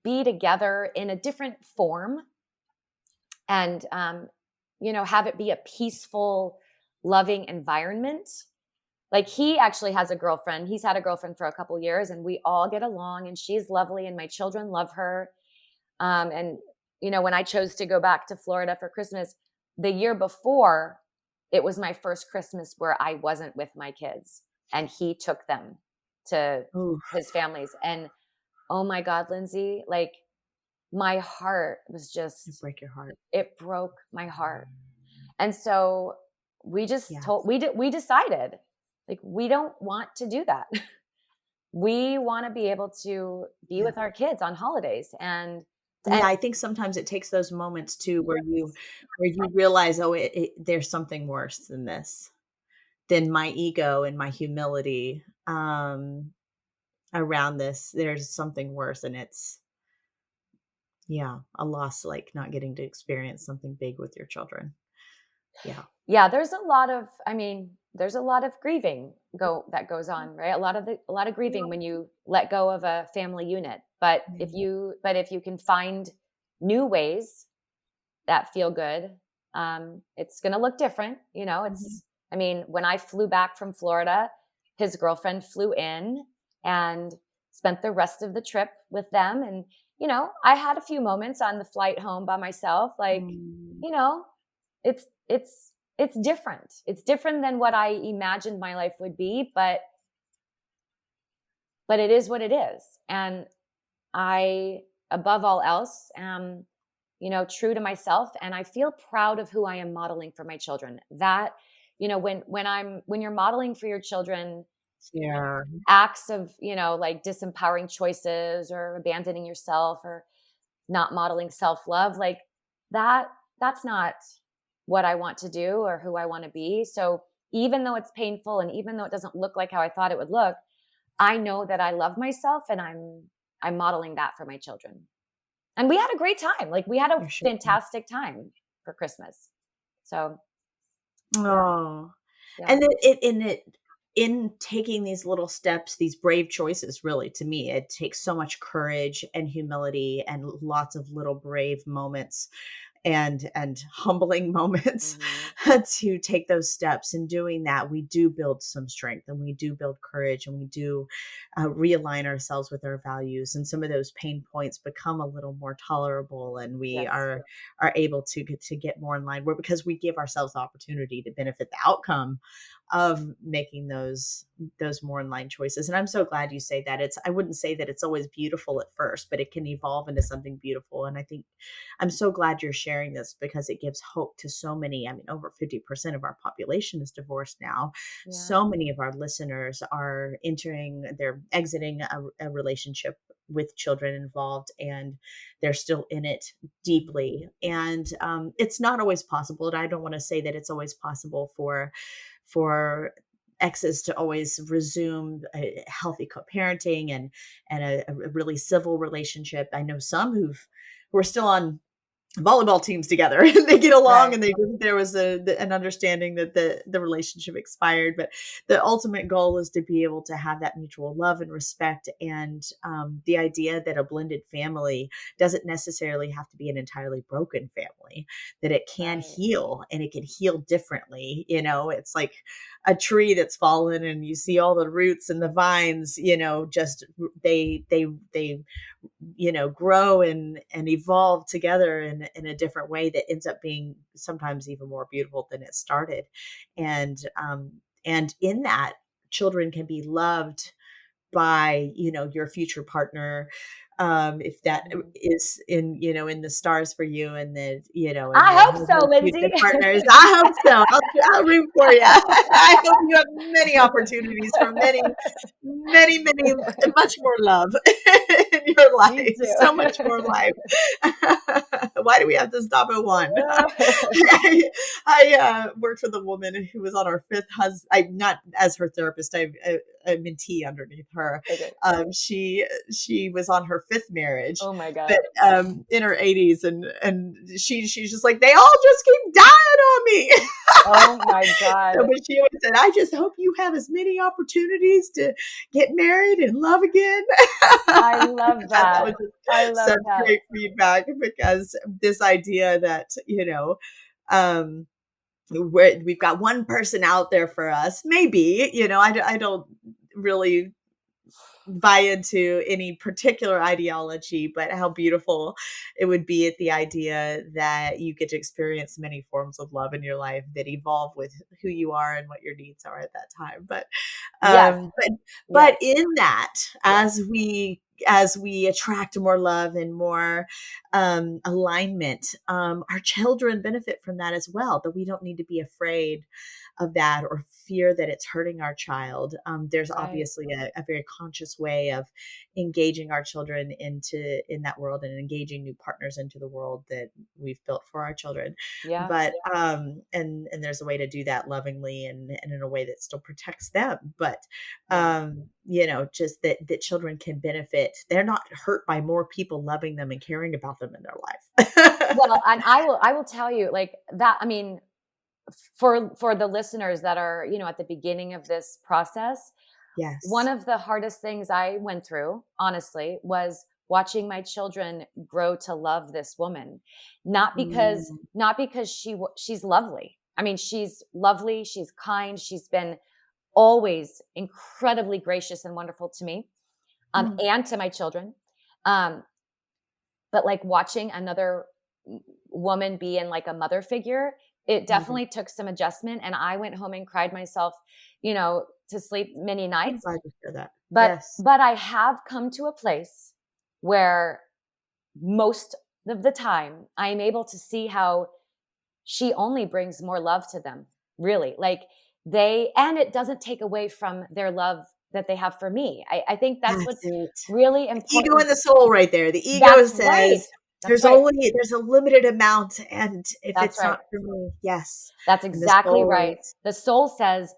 be together in a different form and, have it be a peaceful, loving environment. Like he actually has a girlfriend. He's had a girlfriend for a couple years and we all get along and she's lovely and my children love her. And, when I chose to go back to Florida for Christmas, the year before, it was my first Christmas where I wasn't with my kids and he took them to his families. And oh my God, Lindsay, like my heart was just, it broke my heart. And so we just we decided like, we don't want to do that. We want to be able to be with our kids on holidays. And I think sometimes it takes those moments too, where you realize, there's something worse than this, than my ego and my humility around this. There's something worse, and it's a loss, like not getting to experience something big with your children. There's a lot of grieving that goes on, right? A lot of grieving when you let go of a family unit. But if you can find new ways that feel good, it's going to look different. When I flew back from Florida, his girlfriend flew in and spent the rest of the trip with them. And, I had a few moments on the flight home by myself, like, it's different. It's different than what I imagined my life would be, but it is what it is. And I, above all else, am, true to myself. And I feel proud of who I am modeling for my children. That, when you're modeling for your children, acts of, like disempowering choices or abandoning yourself or not modeling self-love, like that's not what I want to do or who I want to be. So even though it's painful and even though it doesn't look like how I thought it would look, I know that I love myself and I'm modeling that for my children. And we had a great time. Like we had a fantastic time for Christmas. So. And in taking these little steps, these brave choices, really, to me, it takes so much courage and humility and lots of little brave moments and humbling moments to take those steps. And doing that, we do build some strength and we do build courage and we do realign ourselves with our values. And some of those pain points become a little more tolerable and we are able to get more in line, because we give ourselves the opportunity to benefit the outcome of making those more in line choices. And I'm so glad you say that. I wouldn't say that it's always beautiful at first, but it can evolve into something beautiful. And I think I'm so glad you're sharing this, because it gives hope to so many. I mean, over 50% of our population is divorced now. Yeah. So many of our listeners they're exiting a relationship with children involved, and they're still in it deeply. And it's not always possible. And I don't want to say that it's always possible for exes to always resume a healthy co-parenting and a really civil relationship. I know some who are still on volleyball teams together and they get along, Right. and there was an understanding that the relationship expired, but the ultimate goal is to be able to have that mutual love and respect. And the idea that a blended family doesn't necessarily have to be an entirely broken family, that it can Right. heal, and it can heal differently. It's like a tree that's fallen, and you see all the roots and the vines, just they grow and evolve together in a different way that ends up being sometimes even more beautiful than it started. And in that, children can be loved by your future partner, if that Mhm. is in the stars for you, and and I the hope so, Lindsay. future partners. I hope so. I'll root for you. I hope you have many opportunities for many much more love in your Me life, too. so much more life. Why do we have to stop at one? I worked with a woman who was on her fifth husband. I'm not as her therapist. A mentee underneath her. Okay. She was on her fifth marriage, Oh my but God. in her 80s, and she's just like, they all just keep dying on me. Oh my God. So, but she always said, I just hope you have as many opportunities to get married and love again. I love That that. was just I love such that. great feedback, because this idea that um we've got one person out there for us, maybe, I don't really buy into any particular ideology, but how beautiful it would be at the idea that you get to experience many forms of love in your life that evolve with who you are and what your needs are at that time. But Yes. um, Yes. but in that, Yes. as we attract more love and more alignment, our children benefit from that as well. That we don't need to be afraid of that or fear that it's hurting our child. There's Right. obviously a very conscious way of engaging our children in that world, and engaging new partners into the world that we've built for our children. Yeah. But and there's a way to do that lovingly and in a way that still protects them. But Right. just that children can benefit. They're not hurt by more people loving them and caring about them in their life. Well, and I will tell you like that. I mean, for the listeners that are, at the beginning of this process, one Yes. of the hardest things I went through, honestly, was watching my children grow to love this woman. Not because Mm, not because she's lovely. I mean, she's lovely, she's kind, she's been always incredibly gracious and wonderful to me, mm, and to my children. Um, but like watching another woman be in like a mother figure, it mhm. definitely took some adjustment. And I went home and cried myself, to sleep many I'm nights. glad to hear that. But Yes. but I have come to a place where most of the time I am able to see how she only brings more love to them. Really. And it doesn't take away from their love that they have for me. I think that's That's what's it. really The ego important. and the soul right there. The ego That's right. says That's right. there's a limited amount, and if That's it's right. not for me, yes. That's And the exactly soul right. is The soul says,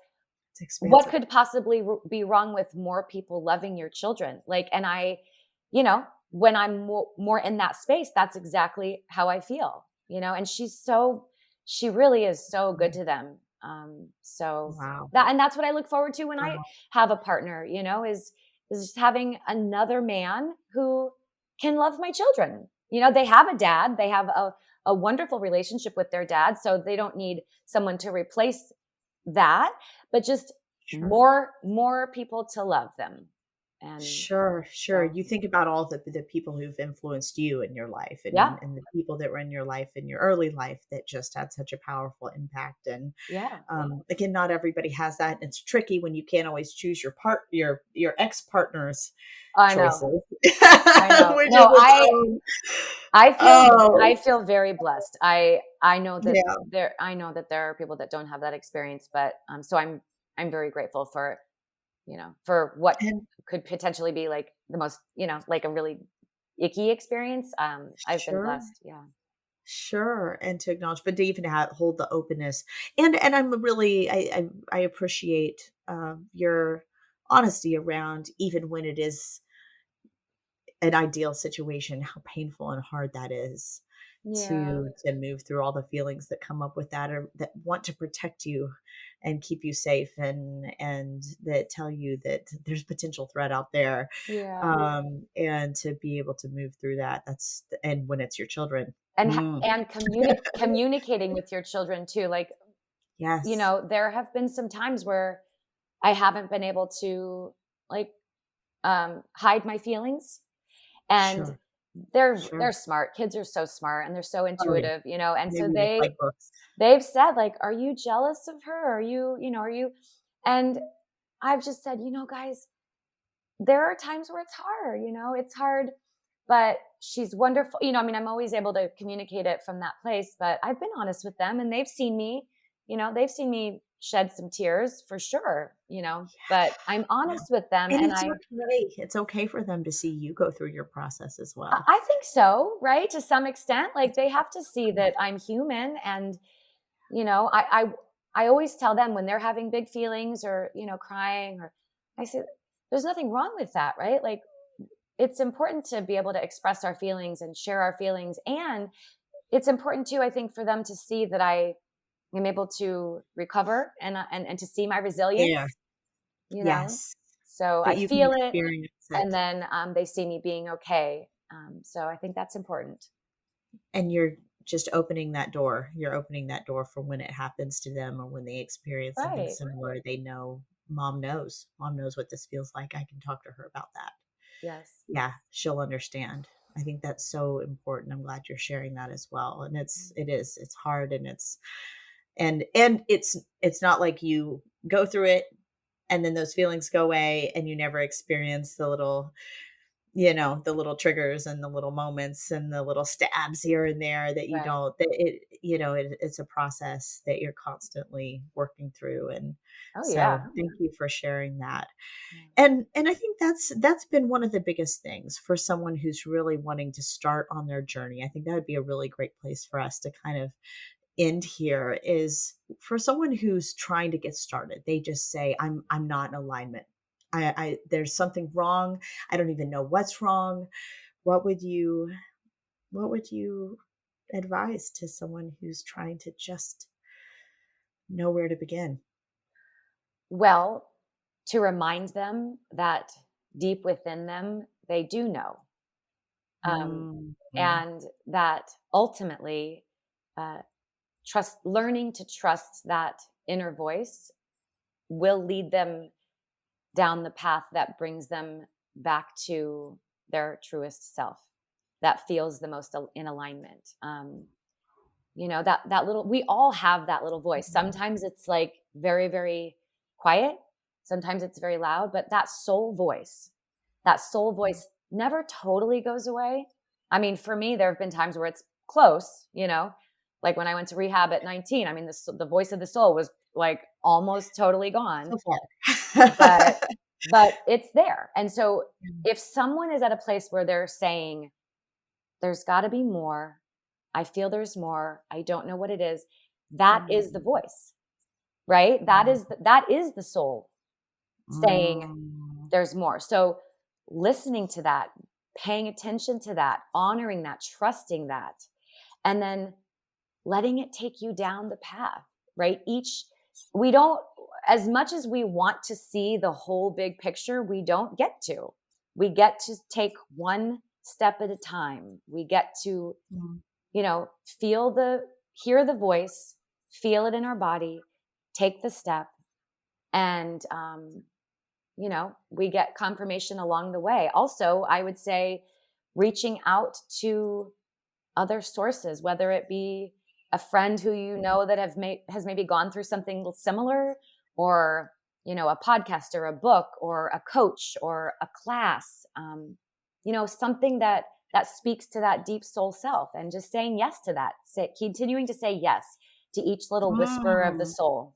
it's what expansive. could possibly be wrong with more people loving your children? And you know, when I'm more in that space, that's exactly how I feel, and she really is so good to them. So Wow. that's what I look forward to when I Wow. have a partner, is just having another man who can love my children. They have a dad, they have a wonderful relationship with their dad, so they don't need someone to replace that, but just Sure. more people to love them. And Sure, sure. so, You think about all the people who've influenced you in your life yeah, and the people that were in your life in your early life that just had such a powerful impact. And yeah, again, not everybody has that. It's tricky when you can't always choose your ex-partner's I know, choices, I know. which is No, its own. Oh, I feel very blessed. I know that yeah. there are people that don't have that experience, but so I'm very grateful for, for what And could potentially be like the most, like a really icky experience. I've been sure. blessed. Yeah. Sure, and to acknowledge, but to even hold the openness, and I'm really I appreciate your honesty around even when it is an ideal situation, how painful and hard that is Yeah. to move through all the feelings that come up with that or that want to protect you and keep you safe and that tell you that there's potential threat out there, Yeah. and to be able to move through that, that's and when it's your children. And Mm. communicating with your children too. Like, Yes. there have been some times where I haven't been able to, like, hide my feelings, and Sure, they're sure. smart. Kids are so smart and they're so Oh, yeah. intuitive, and They so read the playbooks. they've said, like, "Are you jealous of her? Are you, are you?" And I've just said, guys, there are times where it's hard, it's hard, but she's wonderful. I mean, I'm always able to communicate it from that place, but I've been honest with them and they've seen me shed some tears for sure, but I'm Yeah, honest with them, and and it's okay. It's okay for them to see you go through your process as well. I think so, right? To some extent, like That's they have to see good. that I'm human, and I always tell them when they're having big feelings or crying, or I say, there's nothing wrong with that, right? Like, it's important to be able to express our feelings and share our feelings, and it's important too, I think, for them to see that I am able to recover and to see my Yeah. resilience, you know. Yes. So That I you can feel it, experience and it, then they see me being okay. So I think that's important. and you're just opening that door. You're opening that door for when it happens to them or when they experience something Right. similar, they know mom knows. Mom knows what this feels like. I can talk to her about that. Yes. Yeah, she'll understand. I think that's so important. I'm glad you're sharing that as well. And it's hard and it's not like you go through it and then those feelings go away and you never experience the little triggers and the little moments and the little stabs here and there that you Right. don't that it's a process that you're constantly working through. And Oh so yeah. thank you for sharing that. Yeah. And I think that's been one of the biggest things for someone who's really wanting to start on their journey. I think that would be a really great place for us to kind of end here is for someone who's trying to get started. They just say, I'm not in alignment. I there's something wrong. I don't even know what's wrong. What would you what would you advise to someone who's trying to just know where to begin? Well, to remind them that deep within them, they do know, um, Mm, mm, and that ultimately, uh, learning to trust that inner voice will lead them down the path that brings them back to their truest self, that feels the most in alignment. That little, we all have that little voice. Sometimes it's like very, very quiet. Sometimes it's very loud, but that soul voice never totally goes away. I mean, for me, there have been times where it's close, like when I went to rehab at 19. I mean, the voice of the soul was like almost totally gone, so far. but it's there. And so if someone is at a place where they're saying, there's got to be more, I feel there's more, I don't know what it is, that is the Mm, voice, right? mm, That is the soul saying mm, there's more. So listening to that, paying attention to that, honoring that, trusting that, and then letting it take you down the path, right? We don't, as much as we want to see the whole big picture, we don't get to. We get to take one step at a time. We get to, mm. feel hear the voice, feel it in our body, take the step, and we get confirmation along the way. Also, I would say reaching out to other sources, whether it be a friend who that has maybe gone through something similar, or a podcast or a book or a coach or a class, something that speaks to that deep soul self, and just saying yes to that, continuing to say yes to each little whisper of the Mm. soul.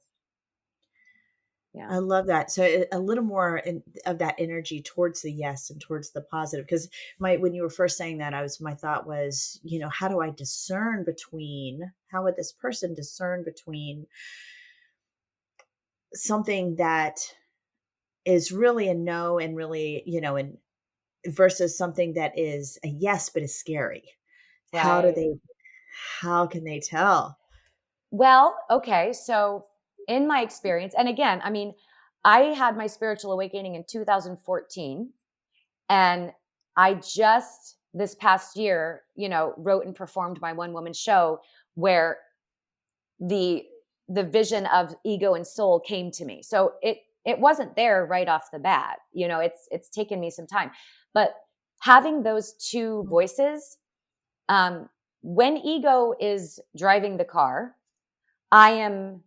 Yeah. I love that. So a little more of that energy towards the yes and towards the positive. Because when you were first saying that, my thought was, how do I discern between? How would this person discern between something that is really a no and really, and versus something that is a yes but is scary? How do Right. they? How can they tell? Well, okay. So in my experience, and again, I mean, I had my spiritual awakening in 2014, and I just this past year, wrote and performed my one woman show where the vision of ego and soul came to me. So it wasn't there right off the bat. It's taken me some time, but having those two voices, when ego is driving the car, I am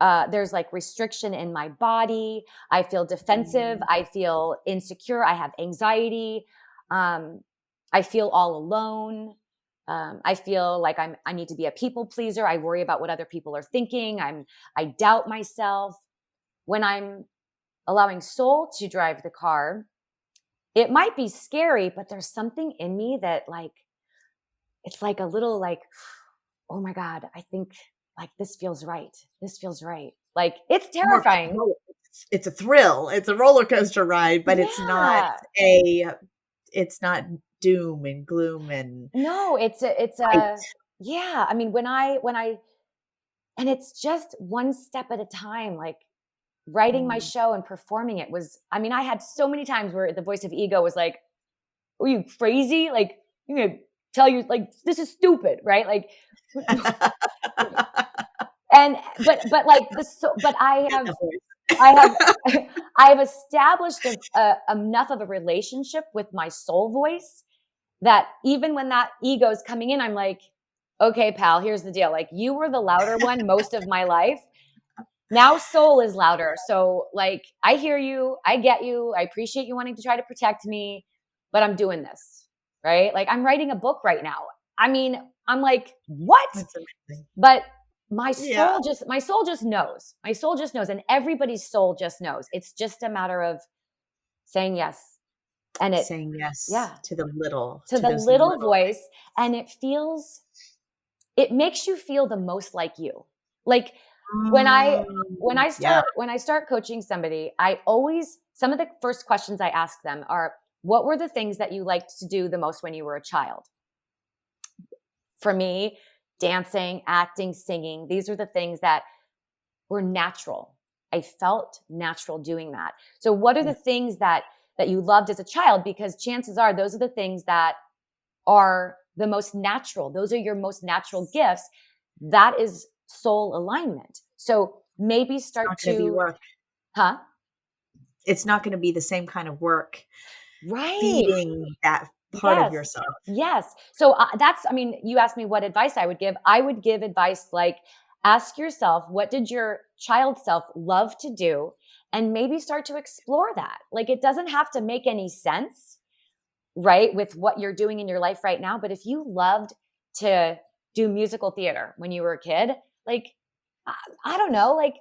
there's like restriction in my body. I feel defensive. I feel insecure. I have anxiety. I feel all alone. I feel like I need to be a people pleaser. I worry about what other people are thinking. I doubt myself. When I'm allowing soul to drive the car, it might be scary, but there's something in me that it's like a little oh my God, I think this feels right. This feels right. Like, it's More terrifying. it's a thrill. It's a roller coaster ride, but Yeah. it's not doom and gloom and No, it's fight. yeah. I mean, and it's just one step at a time. Like, writing my Mm. show and performing it was, I mean, I had so many times where the voice of ego was like, "Are you crazy? Like, you're gonna tell you, like, this is stupid, right?" Like, and but like this, but Get the voice. I have I have established enough of a relationship with my soul voice that even when that ego is coming in, I'm like, okay, pal, here's the deal. Like, you were the louder one most of my life. Now soul is louder. So I hear you. I get you. I appreciate you wanting to try to protect me, but I'm doing this, right? Like, I'm writing a book right now. I mean, I'm like, what? That's amazing. But Yeah. my soul just knows. My soul just knows, and everybody's soul just knows. It's just a matter of saying yes. And Saying yes to to the those little little voice, and it makes you feel the most like you. Like, when I yeah. when I start coaching somebody, some of the first questions I ask them are, what were the things that you liked to do the most when you were a child? For me, dancing, acting, singing, these are the things that were natural. I felt natural doing that. So what are the things that you loved as a child? Because chances are those are the things that are the most natural. Those are your most natural gifts. That is soul alignment. So maybe start Not gonna be to, work. huh? It's not gonna be the same kind of work Right. feeding that part of Yes. yourself. Yes. So I mean, you asked me what advice I would give. I would give advice like, ask yourself, what did your child self love to do? And maybe start to explore that. Like, it doesn't have to make any sense, right, with what you're doing in your life right now. But if you loved to do musical theater when you were a kid, like, I don't know, like,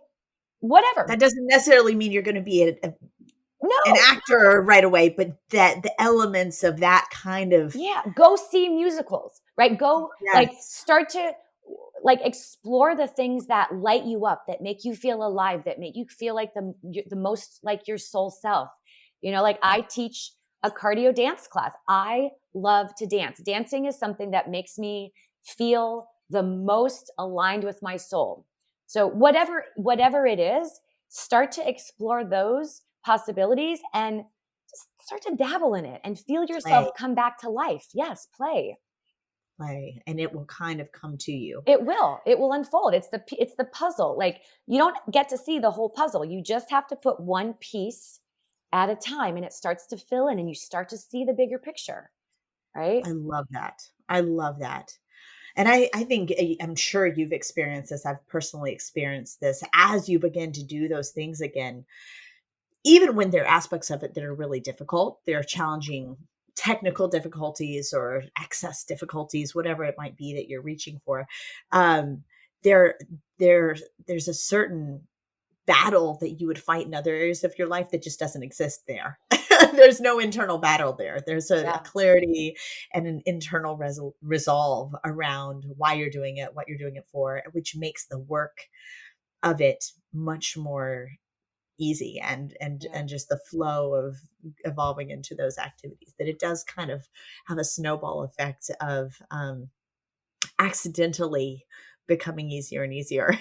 whatever. That doesn't necessarily mean you're gonna be an No. actor right away, but that the elements of that kind of Yeah. Go see musicals, right? Go, yes. start to explore the things that light you up, that make you feel alive, that make you feel like the most like your soul self. Like, I teach a cardio dance class. I love to dance. Dancing is something that makes me feel the most aligned with my soul. So whatever it is, start to explore those possibilities and just start to dabble in it and feel yourself Play, come back to life. Yes, play. and it will kind of come to you. It will unfold. It's the puzzle. Like, you don't get to see the whole puzzle. You just have to put one piece at a time, and it starts to fill in and you start to see the bigger picture, right? I love that. I love that. And I think I'm sure you've experienced this. I've personally experienced this as you begin to do those things again, even when there are aspects of it that are really difficult, there are challenging technical difficulties or access difficulties, whatever it might be that you're reaching for. Um, there, there's a certain battle that you would fight in other areas of your life that just doesn't exist there. There's no internal battle there. There's a Yeah. clarity and an internal resolve around why you're doing it, what you're doing it for, which makes the work of it much more easy and just the flow of evolving into those activities, that it does kind of have a snowball effect of accidentally becoming easier and easier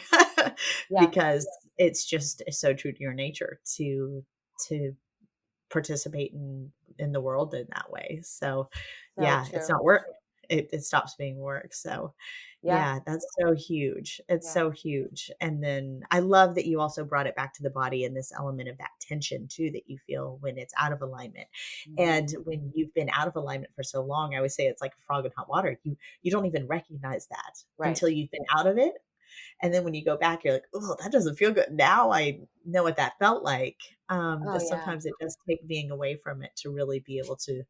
Yeah. because it's just so true to your nature to participate in the world in that way. So So yeah, it's true. not work. It stops being work. So Yeah. yeah, that's so huge. It's Yeah. so huge. And then I love that you also brought it back to the body and this element of that tension too that you feel when it's out of alignment. And Mhm. when you've been out of alignment for so long, I would say it's like a frog in hot water. You don't even recognize that Right. until you've been out of it. And then when you go back, you're like, oh, that doesn't feel good. Now I know what that felt like. Oh But yeah. sometimes it does take being away from it to really be able to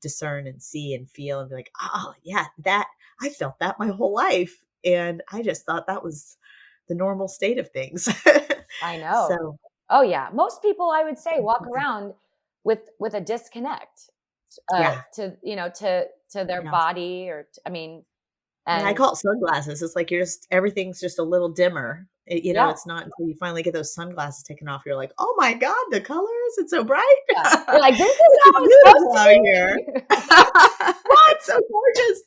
discern and see and feel and be like, oh yeah, that I felt that my whole life. And I just thought that was the normal state of things. I know. So Oh yeah. Most people, I would say, walk around with a disconnect yeah, to their yeah. body I mean, Yeah, I and call it sunglasses. It's like you're just everything's just a little dimmer. yeah, It's not until you finally get those sunglasses taken off, you're like, "Oh my god, the colors, it's so bright. yeah. You're like, this is It's how it's supposed beautiful out here." to be. It's so gorgeous.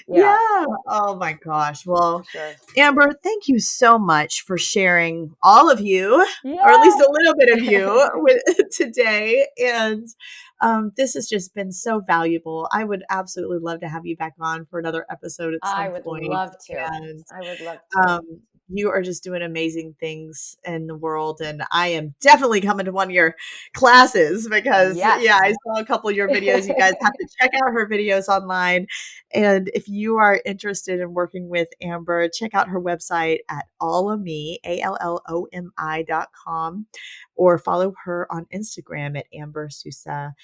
Yeah, Yeah. Oh my gosh. for Well, sure. Amber, thank you so much for sharing all of you, or at least Yeah. a little bit of you, with today. And this has just been so valuable. I would absolutely love to have you back on for another episode at I some would point. love to. And I would love to. you are just doing amazing things in the world. And I am definitely coming to one of your classes because, Yes. yeah, I saw a couple of your videos. You guys have to check out her videos online. And if you are interested in working with Amber, check out her website at Allomi, ALLOMI.com, or follow her on Instagram at Amber Susa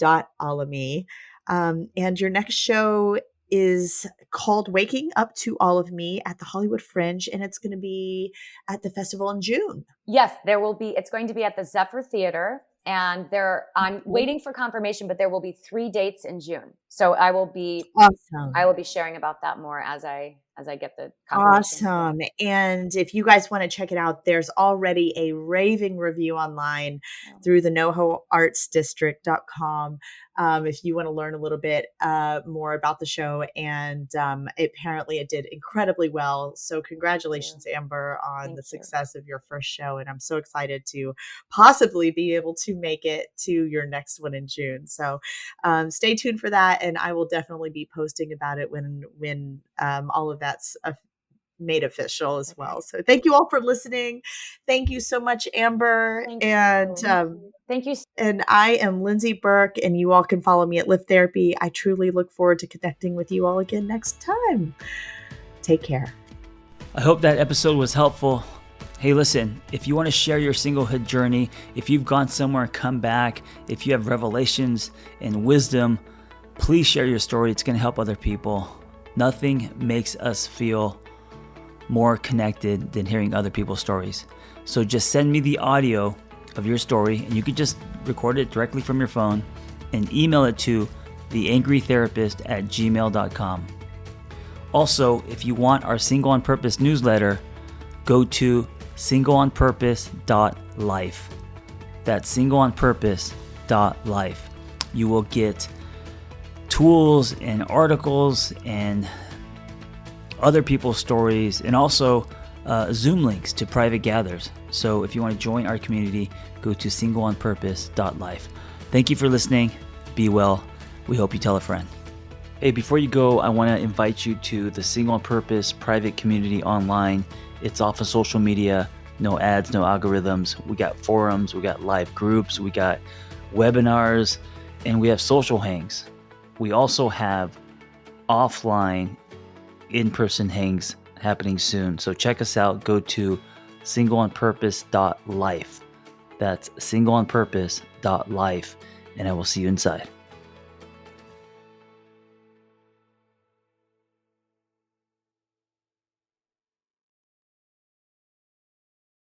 Allomi. And your next show is called Waking Up to All of Me at the Hollywood Fringe, and it's going to be at the festival in June. Yes, it's going to be at the Zephyr Theater, and I'm waiting for confirmation, but there will be 3 dates in June. So I will be Awesome. sharing about that more as I get the confirmation. Awesome. And if you guys want to check it out, there's already a raving review online through the NoHoArtsDistrict.com. If you want to learn a little bit more about the show. And apparently it did incredibly well. So congratulations, Amber, on the success of your first show. And I'm so excited to possibly be able to make it to your next one in June. So stay tuned for that. And I will definitely be posting about it when all of that's made official as well. So thank you all for listening. Thank you so much, Amber. Thank And you. Thank you. and I am Lindsay Burke, and you all can follow me at Lift Therapy. I truly look forward to connecting with you all again next time. Take care. I hope that episode was helpful. Hey, listen, if you want to share your singlehood journey, if you've gone somewhere and come back, if you have revelations and wisdom, please share your story. It's going to help other people. Nothing makes us feel more connected than hearing other people's stories. So just send me the audio of your story, and you can just record it directly from your phone and email it to theangrytherapist@gmail.com. Also, if you want our Single on Purpose newsletter, go to singleonpurpose.life. That's singleonpurpose.life. You will get tools and articles and other people's stories, and also Zoom links to private gathers. So if you want to join our community, go to singleonpurpose.life. Thank you for listening. Be well. We hope you tell a friend. Hey, before you go, I want to invite you to the Single on Purpose private community online. It's off of social media, no ads, no algorithms. We got forums, we got live groups, we got webinars, and we have social hangs. We also have offline in-person hangs happening soon. So check us out. Go to singleonpurpose.life. That's singleonpurpose.life, and I will see you inside.